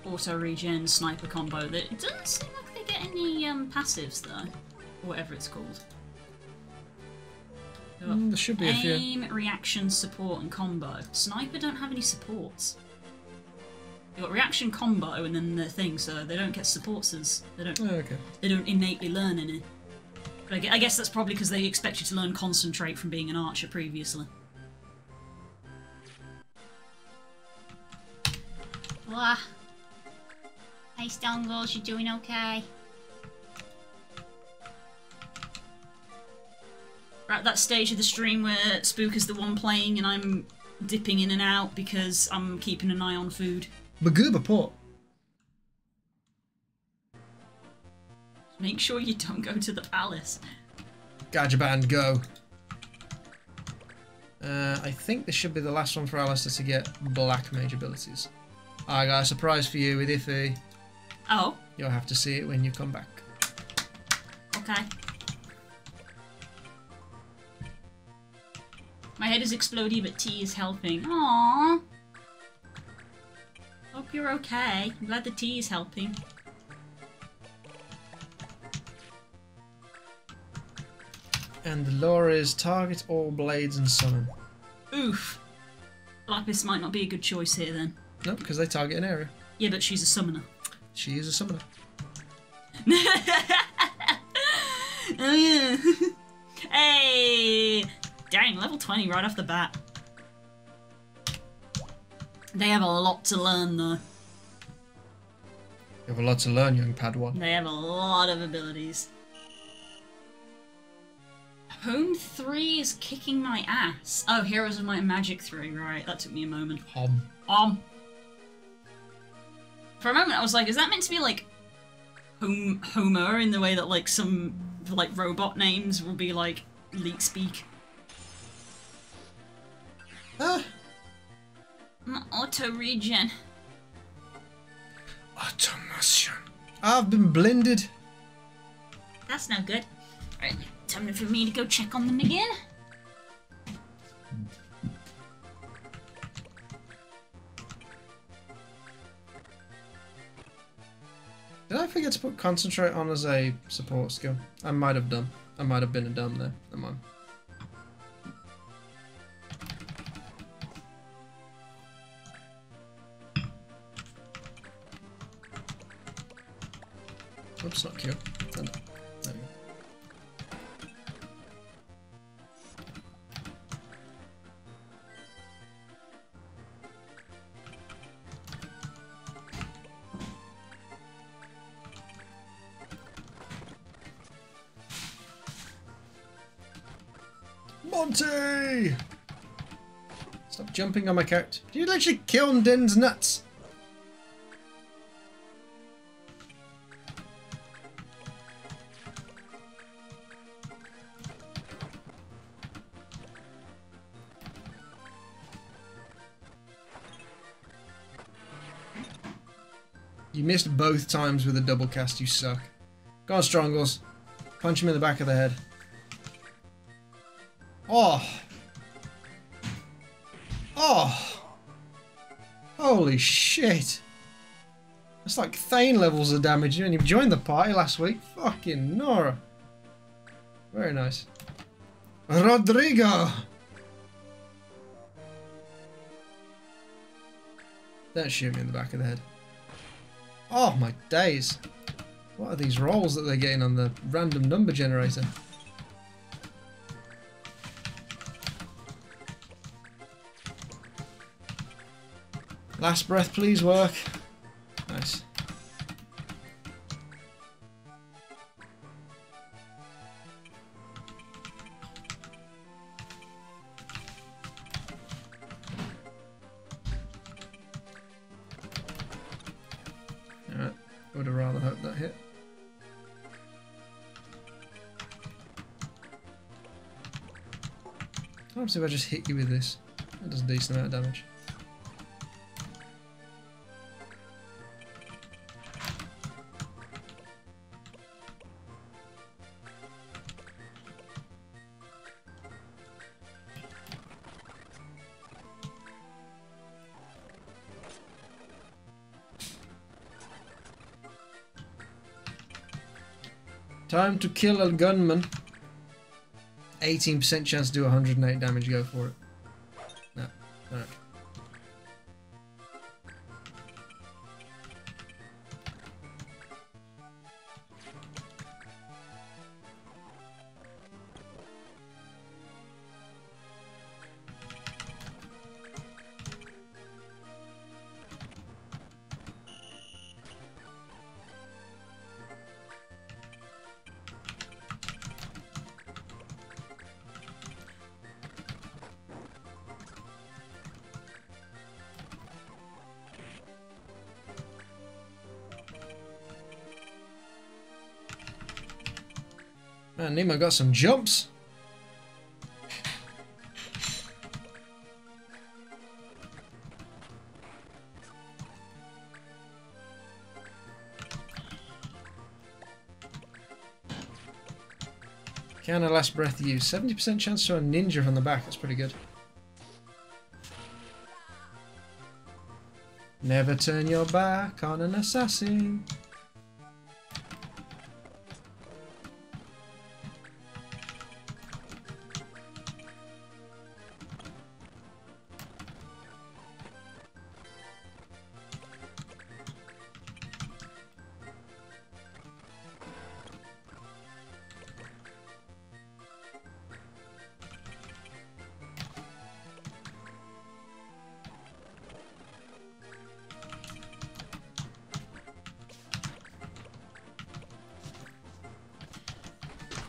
Auto regen, sniper combo. It doesn't seem like they get any passives though, or whatever it's called. There should be a few. Aim, reaction, support, and combo. Sniper don't have any supports. You've got reaction, combo, and then the thing, so they don't get supports as they don't. Oh, okay. They don't innately learn any. But I guess that's probably because they expect you to learn concentrate from being an archer previously. Wah. Hey, Stone Walls, you doing okay? We're at that stage of the stream where Spook is the one playing and I'm dipping in and out because I'm keeping an eye on food. Magooba Port. Make sure you don't go to the palace. Gadget Band, go. I think this should be the last one for Alistair to get black mage abilities. I got a surprise for you with Iffy. Oh, You'll have to see it when you come back. okay. My head is exploding, but tea is helping. Aww. you're okay. I'm glad the tea is helping. And the lore is target all blades and summon. Oof. Lapis might not be a good choice here then. No, because they target an area. Yeah, but she's a summoner. She is a summoner. Oh yeah. Hey! Dang, level 20 right off the bat. They have a lot to learn though. You have a lot to learn, young Padawan. They have a lot of abilities. Home 3 is kicking my ass. Oh, Heroes of Might and Magic 3, right. That took me a moment. For a moment I was like, is that meant to be like Homer in the way that like some like robot names will be like leak speak? Ah, Auto regen. automation. I've been blended. That's no good. Right, time for me to go check on them again. Did I forget to put concentrate on as a support skill? I might have done. I might have been a dumb there. Come on. Oops, not cure. There we go. Monty! Stop jumping on my character. You literally killed Din's nuts. You missed both times with a double cast, you suck. Go on, Strongles. Punch him in the back of the head. Oh! Oh! Holy shit! That's like Thane levels of damage. You joined the party last week. Fucking Nora. Very nice. Rodrigo! Don't shoot me in the back of the head. Oh my days. What are these rolls that they're getting on the random number generator? Last breath, please work. Nice. Alright, would have rather hoped that hit. What happens if I just hit you with this? That does a decent amount of damage. Time to kill a gunman. 18% chance to do 108 damage, go for it. No. Alright. Man, Nemo got some jumps. Can a last breath use? 70% chance to a ninja from the back. That's pretty good. Never turn your back on an assassin.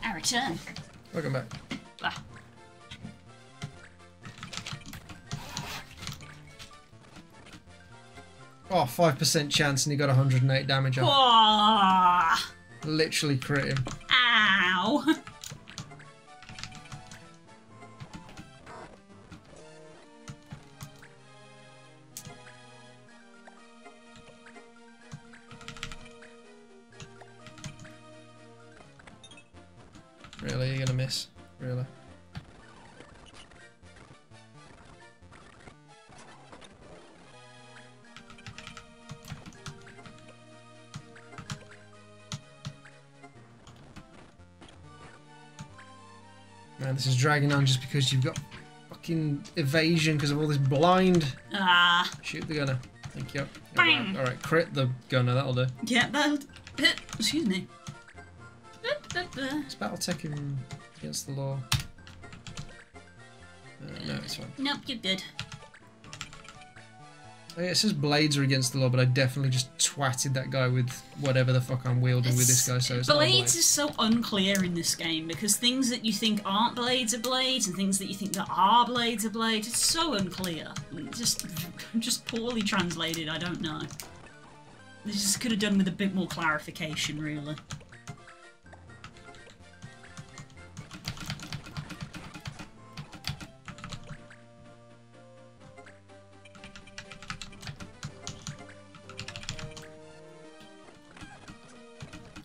I return. Welcome back. Ah. Oh, 5% chance and he got 108 damage off. Ah. Literally crit him. Ow. Really, you're gonna miss? Really? Man, this is dragging on just because you've got fucking evasion because of all this blind. Ah. Shoot the gunner. Thank you. Bang. Alright, crit the gunner, that'll do. Yeah, that'll... Excuse me. Is Battletech against the law? No, it's fine. Nope, you're good. Oh, yeah, it says blades are against the law, but I definitely just twatted that guy with whatever the fuck I'm wielding with this guy, so it's not a blade. Blades is so unclear in this game because things that you think aren't blades are blades and things that you think that are blades are blades. It's so unclear. Just poorly translated, I don't know. This just could have done with a bit more clarification, really.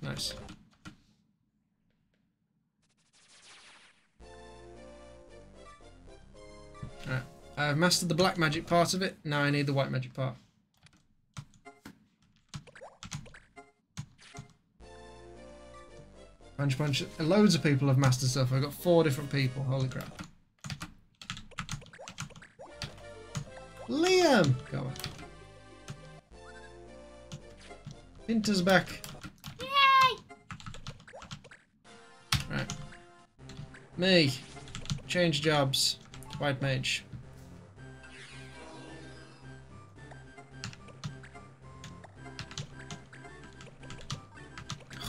Nice. Alright, I've mastered the black magic part of it, now I need the white magic part. Punch, punch. Loads of people have mastered stuff. I've got 4 different people. Holy crap. Liam! Go on. Pinter's back. Yay! Right. Me. Change jobs. White mage.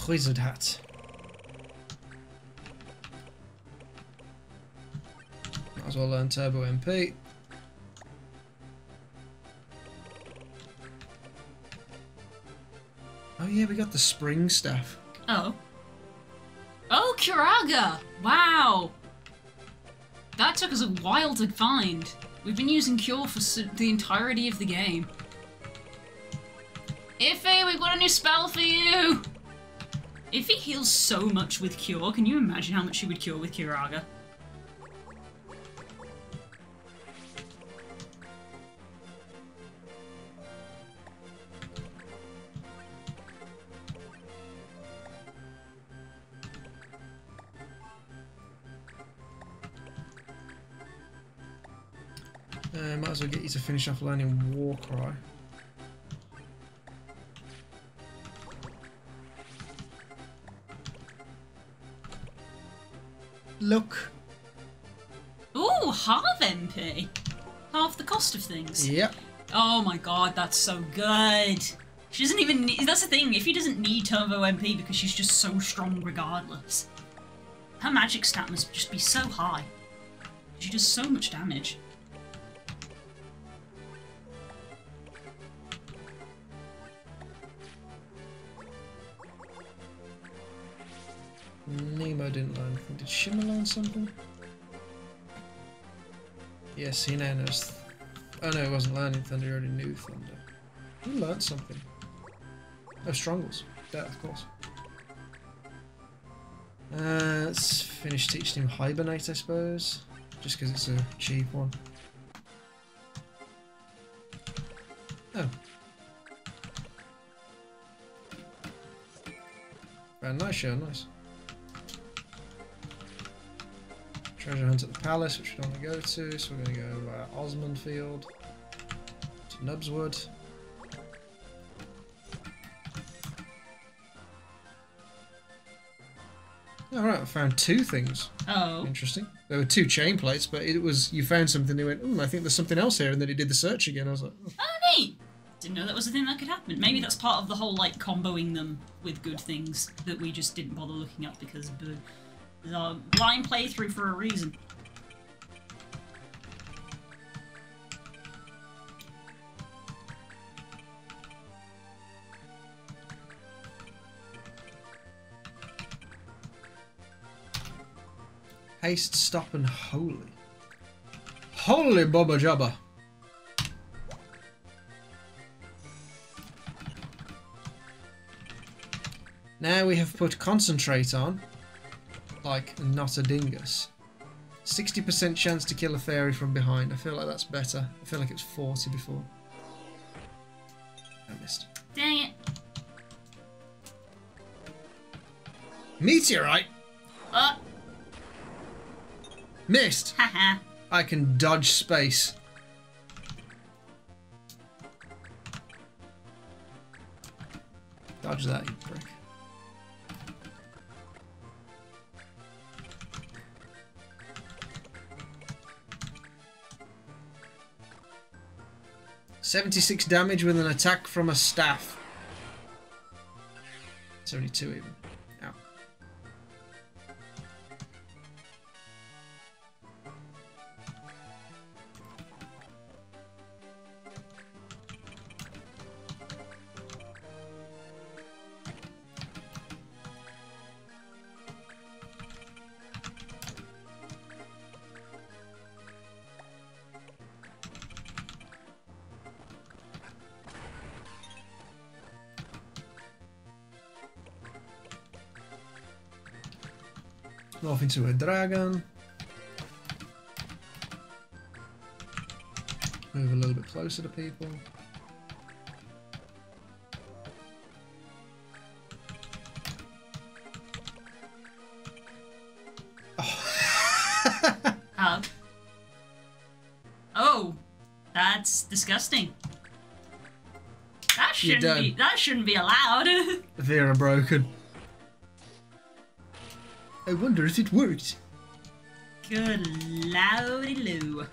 Wizard hat. Might as well learn Turbo MP. Oh yeah, we got the spring staff. Oh. Oh, Kiraga! Wow! That took us a while to find. We've been using Cure for the entirety of the game. Iffy, we've got a new spell for you! Iffy heals so much with Cure. Can you imagine how much she would cure with Kiraga? Might as well get you to finish off learning Warcry. Look. Ooh, half MP! Half the cost of things. Yep. Oh my god, that's so good! She doesn't even need- that's the thing, if he doesn't need Turbo MP because she's just so strong regardless. Her magic stat must just be so high. She does so much damage. Nemo didn't learn anything. Did Shimmer learn something? Yes, he now knows. Oh no, he wasn't learning Thunder, he already knew Thunder. He learned something. Oh, Strongles. Yeah, of course. Let's finish teaching him Hibernate, I suppose. Just because it's a cheap one. Oh, Very nice show, nice. Treasure hunt at the palace, which we don't want to go to, so we're going to go Osmond Field to Nubswood. Alright, I found 2 things. Oh. Interesting. There were 2 chain plates, but it was, you found something, you went, I think there's something else here, and then he did the search again. I was like, oh. Oh, neat. Didn't know that was a thing that could happen. Maybe that's part of the whole, like, comboing them with good things that we just didn't bother looking up because there's a blind playthrough for a reason. Haste, stop, and holy. Holy Bubba Jubba. Now we have put concentrate on, like not a dingus. 60% chance to kill a fairy from behind. I feel like that's better. I feel like it was 40 before. I missed. Dang it. Meteorite! Missed! Haha. I can dodge space. Dodge that, you prick. $76 damage with an attack from a staff. 72 even. Ow. Morph into a dragon. Move a little bit closer to people. Hug. Oh, that's disgusting. That shouldn't be allowed. Vera broken. I wonder if it worked. Good lordy loo.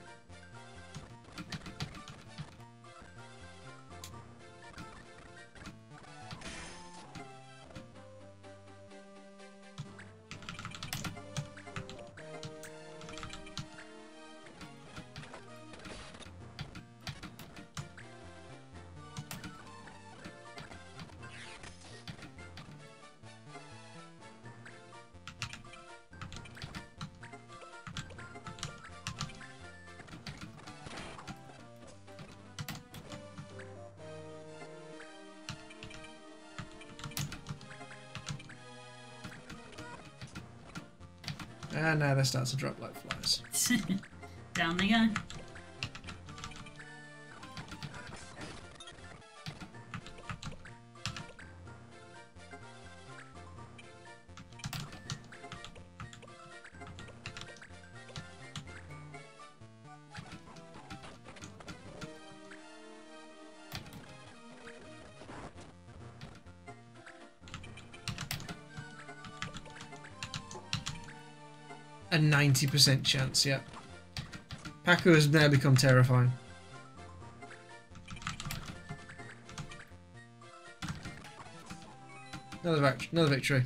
And now they start to drop like flies. Down they go. A 90% chance, yeah. Paku has now become terrifying. Another victory.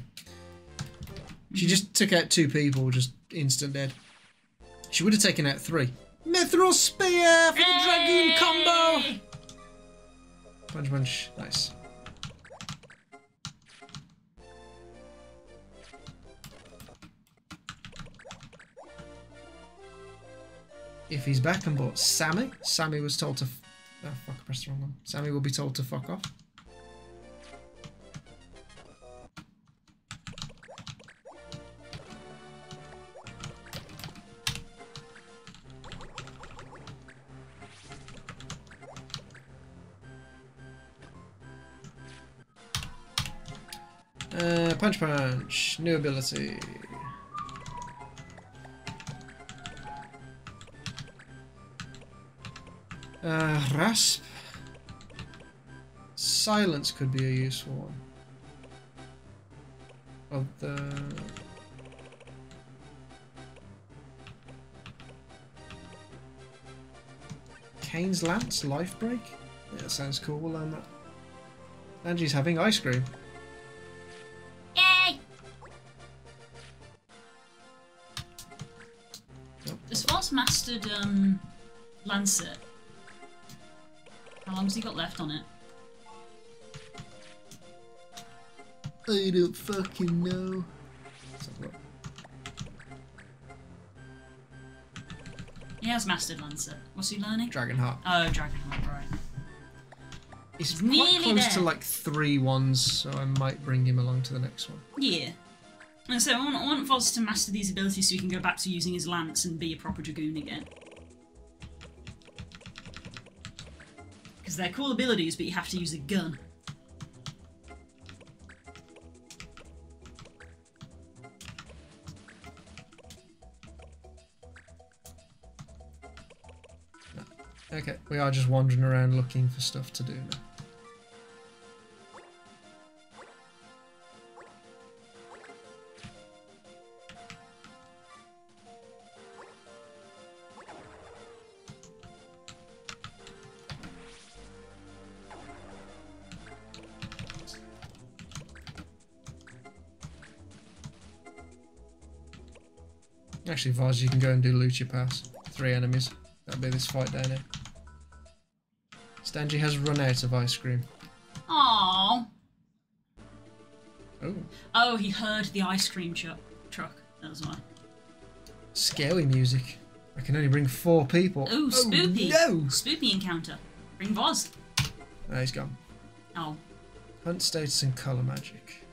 She just took out 2 people, just instant dead. She would have taken out 3. Mithril Spear for the Dragoon combo! Punch, punch. Nice. If he's back and bought Sammy, Sammy was told to... oh, fuck, I pressed the wrong one. Sammy will be told to fuck off. Punch Punch. New ability. Rasp. Silence could be a useful one. Of the... Kane's Lance, Life Break? Yeah, that sounds cool, we'll learn that. Angie's having ice cream. Yay! Oh, As far as mastered Lancet, how long's he got left on it? I don't fucking know. let's have a look. He has mastered Lancet. What's he learning? Dragonheart. Oh, Dragonheart, right. He's Nearly quite close to there. like 3 ones, so I might bring him along to the next one. Yeah. And so I want Voz to master these abilities so he can go back to using his lance and be a proper dragoon again. Because they're cool abilities, but you have to use a gun. Okay, we are just wandering around looking for stuff to do now. Actually, Voz, you can go and do Lucha Pass. 3 enemies. That'll be this fight down here. Stangy has run out of ice cream. Aww. Oh, Oh, he heard the ice cream truck. That was why. scary music. I can only bring 4 people. Ooh, spooky. Oh, no! Spooky encounter. Bring Voz. Oh, he's gone. Oh. Hunt status and colour magic.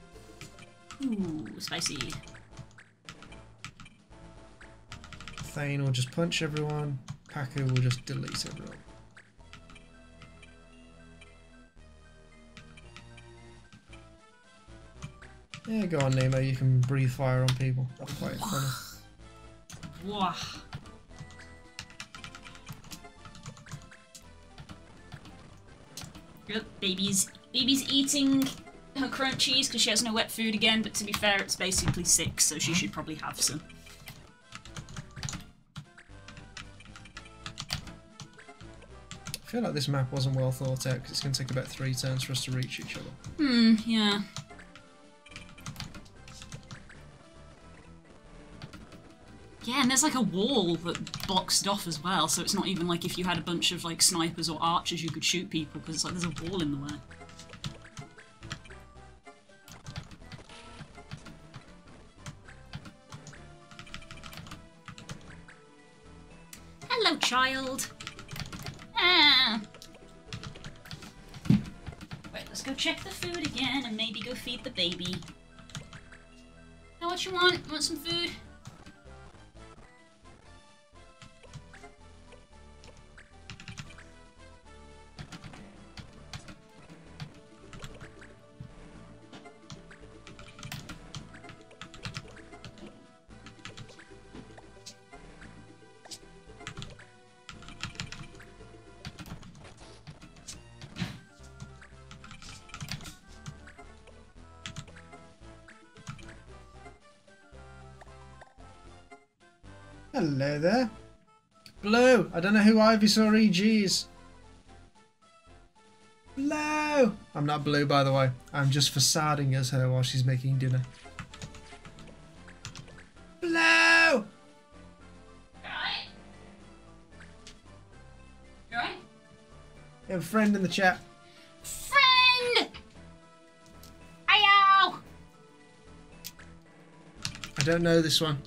Ooh, spicy. Thane will just punch everyone. Paku will just delete everyone. Yeah, go on, Nemo. You can breathe fire on people. That's quite funny. Wah. Yep, baby's eating her crunchies because she has no wet food again, but to be fair, it's basically 6, so she should probably have some. I feel like this map wasn't well thought out because it's going to take about 3 turns for us to reach each other. Hmm, yeah. Yeah, and there's like a wall that blocks it off as well, so it's not even like if you had a bunch of like snipers or archers you could shoot people, because it's like there's a wall in the way. Hello, child. Ah. Right, let's go check the food again and maybe go feed the baby. Know what you want? Want some food? Hello there. Blue! I don't know who Ivysaur EG is. Blue! I'm not Blue, by the way. I'm just facading as her while she's making dinner. Blue! Right. Right? You have a friend in the chat. Friend! Ayo! I don't know this one.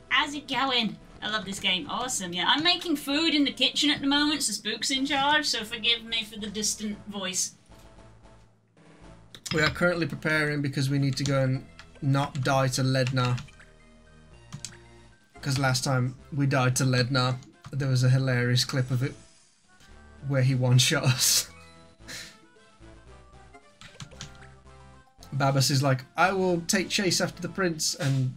How's it going? I love this game. Awesome, yeah. I'm making food in the kitchen at the moment, so Spook's in charge, so forgive me for the distant voice. We are currently preparing because we need to go and not die to Lednar. Because last time we died to Lednar, there was a hilarious clip of it where he one-shot us. Babas is like, I will take chase after the prince, and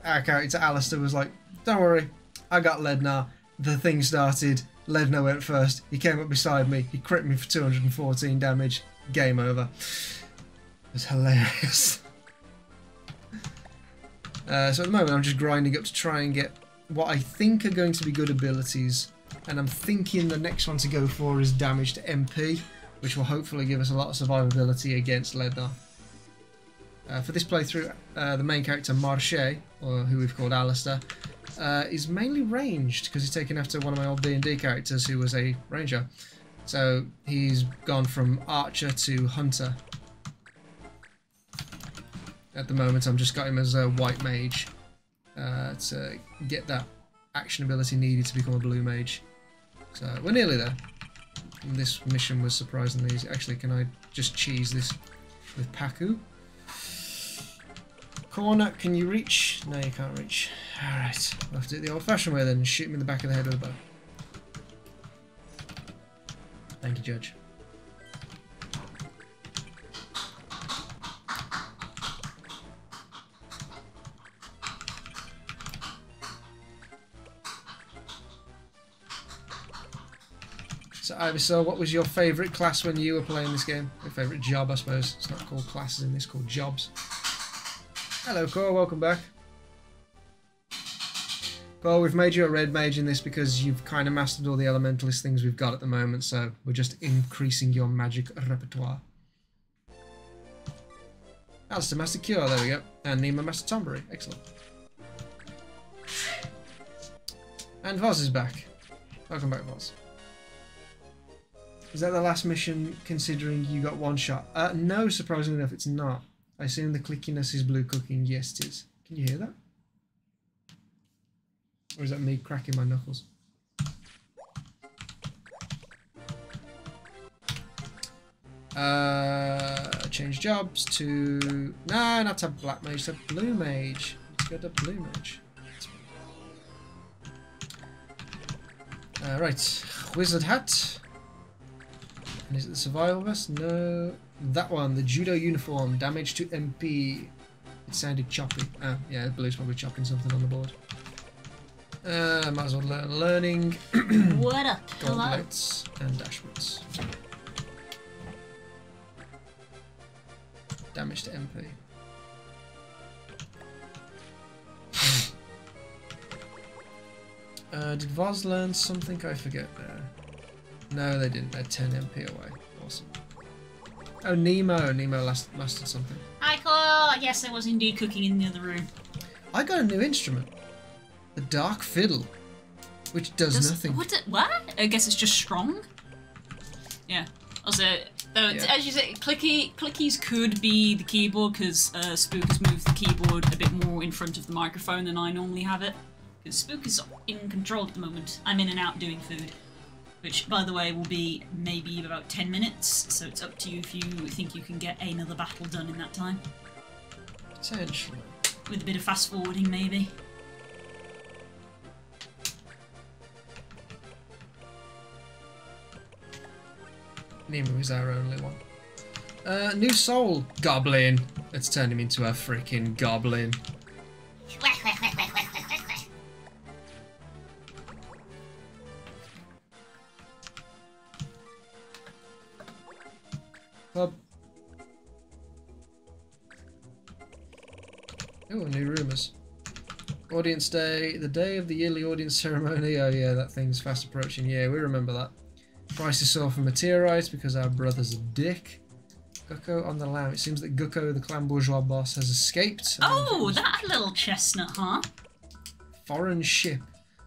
our character Alistair was like, don't worry, I got Lednar. The thing started, Lednar went first, he came up beside me, he crit me for 214 damage, game over. It was hilarious. So at the moment I'm just grinding up to try and get what I think are going to be good abilities, and I'm thinking the next one to go for is damage to MP, which will hopefully give us a lot of survivability against Lednar. For this playthrough, the main character Marche, or who we've called Alistair, is mainly ranged because he's taken after one of my old D&D characters who was a ranger. So he's gone from archer to hunter. At the moment I'm just got him as a white mage to get that action ability needed to become a blue mage. So we're nearly there. And this mission was surprisingly easy. Actually, can I just cheese this with Paku? Corner, can you reach? No, you can't reach. Alright, we'll have to do it the old-fashioned way then and shoot him in the back of the head with a bow. Thank you, Judge. So, Ivysaur, what was your favourite class when you were playing this game? Your favourite job, I suppose. It's not called classes in this, called jobs. Hello, Core, welcome back. Well, we've made you a red mage in this because you've kind of mastered all the elementalist things we've got at the moment, so we're just increasing your magic repertoire. Alistair Master Cure, there we go. And Nima Master Tombury, excellent. And Voz is back. Welcome back, Voz. Is that the last mission, considering you got one shot? No, surprisingly enough, it's not. I assume the clickiness is blue cooking. Yes, it is. Can you hear that? Or is that me cracking my knuckles? Change jobs to... No, not to black mage, to blue mage. Let's go to blue mage. Right, wizard hat. And is it the survival vest? No. That one, the judo uniform, damage to MP. It sounded choppy. Ah, yeah, blue's probably chopping something on the board. Might as well learn learning. What up, hello? Gauntlets and dashwoods. Damage to MP. Did Voz learn something? I forget now. No, they didn't. They're 10 MP away. Awesome. Oh, Nemo. Nemo mastered something. Hi, Cole. Yes, I was indeed cooking in the other room. I got a new instrument. The Dark Fiddle. Which does nothing. What? I guess it's just strong? Yeah. Also, as you say, clickies could be the keyboard, because Spook has moved the keyboard a bit more in front of the microphone than I normally have it. Because Spook is in control at the moment. I'm in and out doing food. Which, by the way, will be maybe about 10 minutes, so it's up to you if you think you can get another battle done in that time. Potentially. With a bit of fast forwarding, maybe. Nemo is our only one. New soul. Goblin. Let's turn him into a freaking goblin. Pub. Oh, new rumours. Audience day, the day of the yearly audience ceremony. Oh yeah, that thing's fast approaching. Yeah, we remember that. Price is sold for meteorites because our brother's a dick. Gucko on the lam. It seems that Gucko, the clan bourgeois boss, has escaped. Oh, that little chestnut, huh? Foreign ship.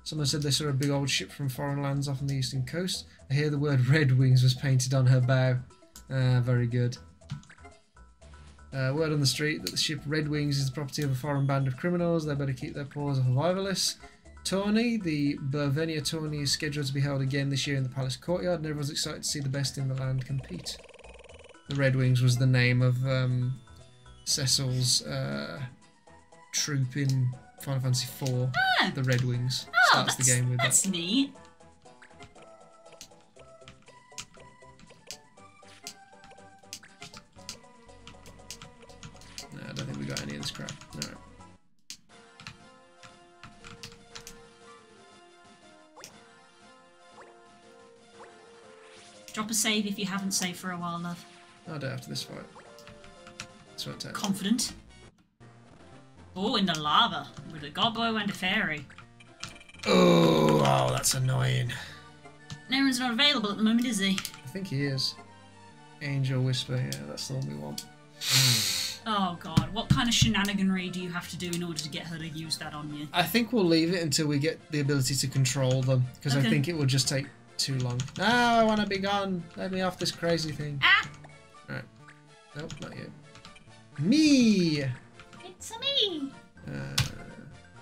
Someone said they saw a big old ship from foreign lands off on the eastern coast. I hear the word Red Wings was painted on her bow. Very good. Word on the street that the ship Red Wings is the property of a foreign band of criminals. They better keep their paws off of Ivalis. Tourney, the Burvenia tourney, is scheduled to be held again this year in the palace courtyard, and everyone's excited to see the best in the land compete. The Red Wings was the name of Cecil's troop in Final Fantasy IV. Ah. The Red Wings. Oh, Starts the game with that's that. neat. Drop a save if you haven't saved for a while, love. I'll do it after this fight. This won't take. Confident. Oh, in the lava with a gobbo and a fairy. Oh, that's annoying. Naren's not available at the moment, is he? I think he is. Angel Whisper, yeah, that's the one we want. Oh god, what kind of shenaniganry do you have to do in order to get her to use that on you? I think we'll leave it until we get the ability to control them, because I Okay. think it will just take too long. No, I want to be gone. Let me off this crazy thing. Ah! Alright. Nope, not you. Me! It's me!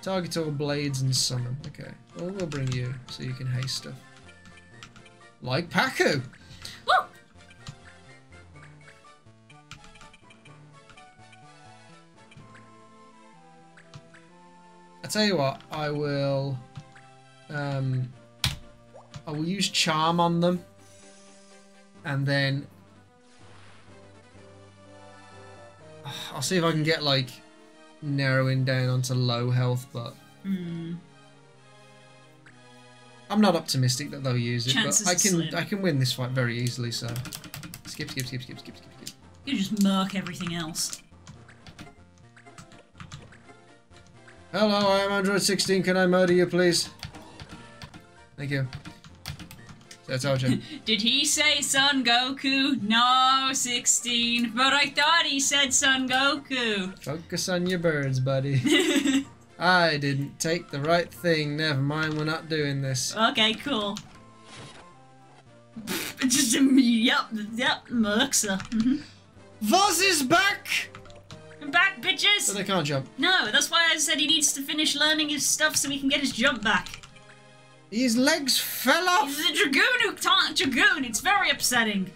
Target all blades and summon. Okay. Well, we'll bring you so you can haste stuff. Like Paku! Woo! I tell you what, I will use charm on them, and then I'll see if I can get like narrowing down onto low health, but I'm not optimistic that they'll use it. Chances But are slim. I can win this fight very easily. So skip. You just murk everything else. Hello, I am Android 16. Can I murder you, please? Thank you. So I told you. Did he say Son Goku? No, 16. But I thought he said Son Goku. Focus on your birds, buddy. I didn't take the right thing. Never mind, we're not doing this. Okay, cool. Just yep, murks her. Voz is back! I'm back, bitches! So they can't jump. No, that's why I said he needs to finish learning his stuff so he can get his jump back. His legs fell off! He's a Dragoon who can't Dragoon. It's very upsetting.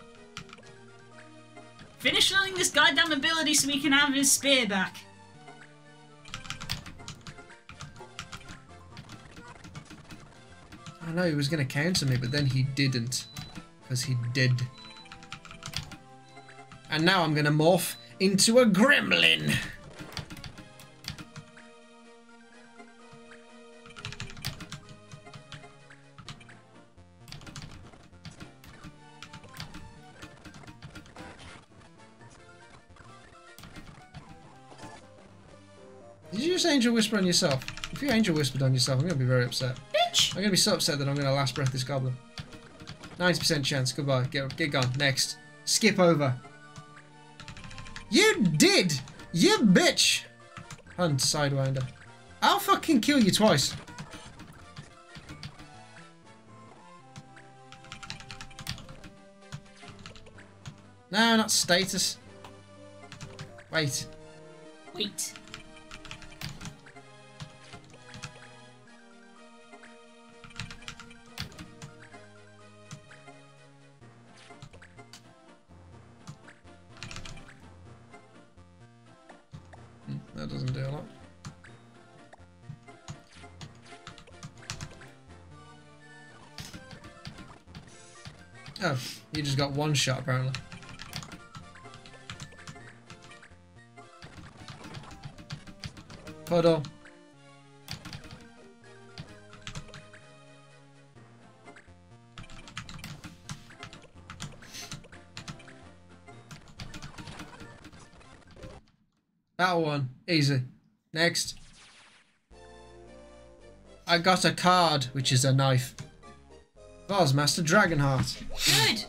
Finish learning this goddamn ability so he can have his spear back. I know he was going to counter me, but then he didn't. Because he did. And now I'm going to morph into a gremlin. Did you just Angel Whisper on yourself? If you Angel Whispered on yourself, I'm going to be very upset. Bitch! I'm going to be so upset that I'm going to last breath this goblin. 90% chance. Goodbye. Get gone. Next. Skip over. You did! You bitch! Hunt, Sidewinder. I'll fucking kill you twice. No, not status. Wait. Wait. That doesn't do a lot. Oh, you just got one shot apparently. Puddle. That one. Easy. Next. I got a card, which is a knife. Master Dragonheart. Good.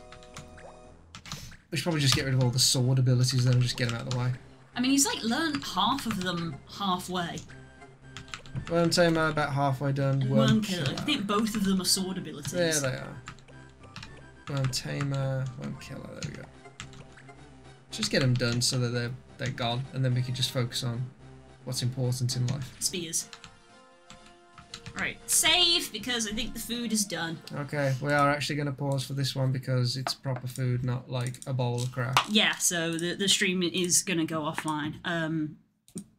We should probably just get rid of all the sword abilities then and just get them out of the way. I mean, he's like learned half of them halfway. Worm Tamer about halfway done. Worm Killer. I think both of them are sword abilities. There they are. Worm Tamer, Worm Killer, there we go. Just get them done so that they're gone, and then we can just focus on what's important in life. Spears. Right, save, because I think the food is done. Okay, we are actually going to pause for this one because it's proper food, not like a bowl of crap. Yeah, so the stream is going to go offline.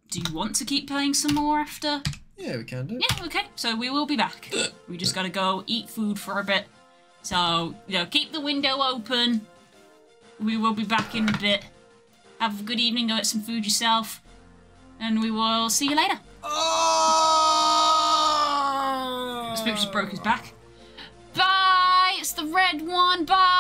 Do you want to keep playing some more after? Yeah, we can do. Yeah, okay, so we will be back. We just got to go eat food for a bit. So, keep the window open. We will be back in a bit. Have a good evening, go get some food yourself. And we will see you later. Oh! The spirit just broke his back. Bye! It's the red one, bye!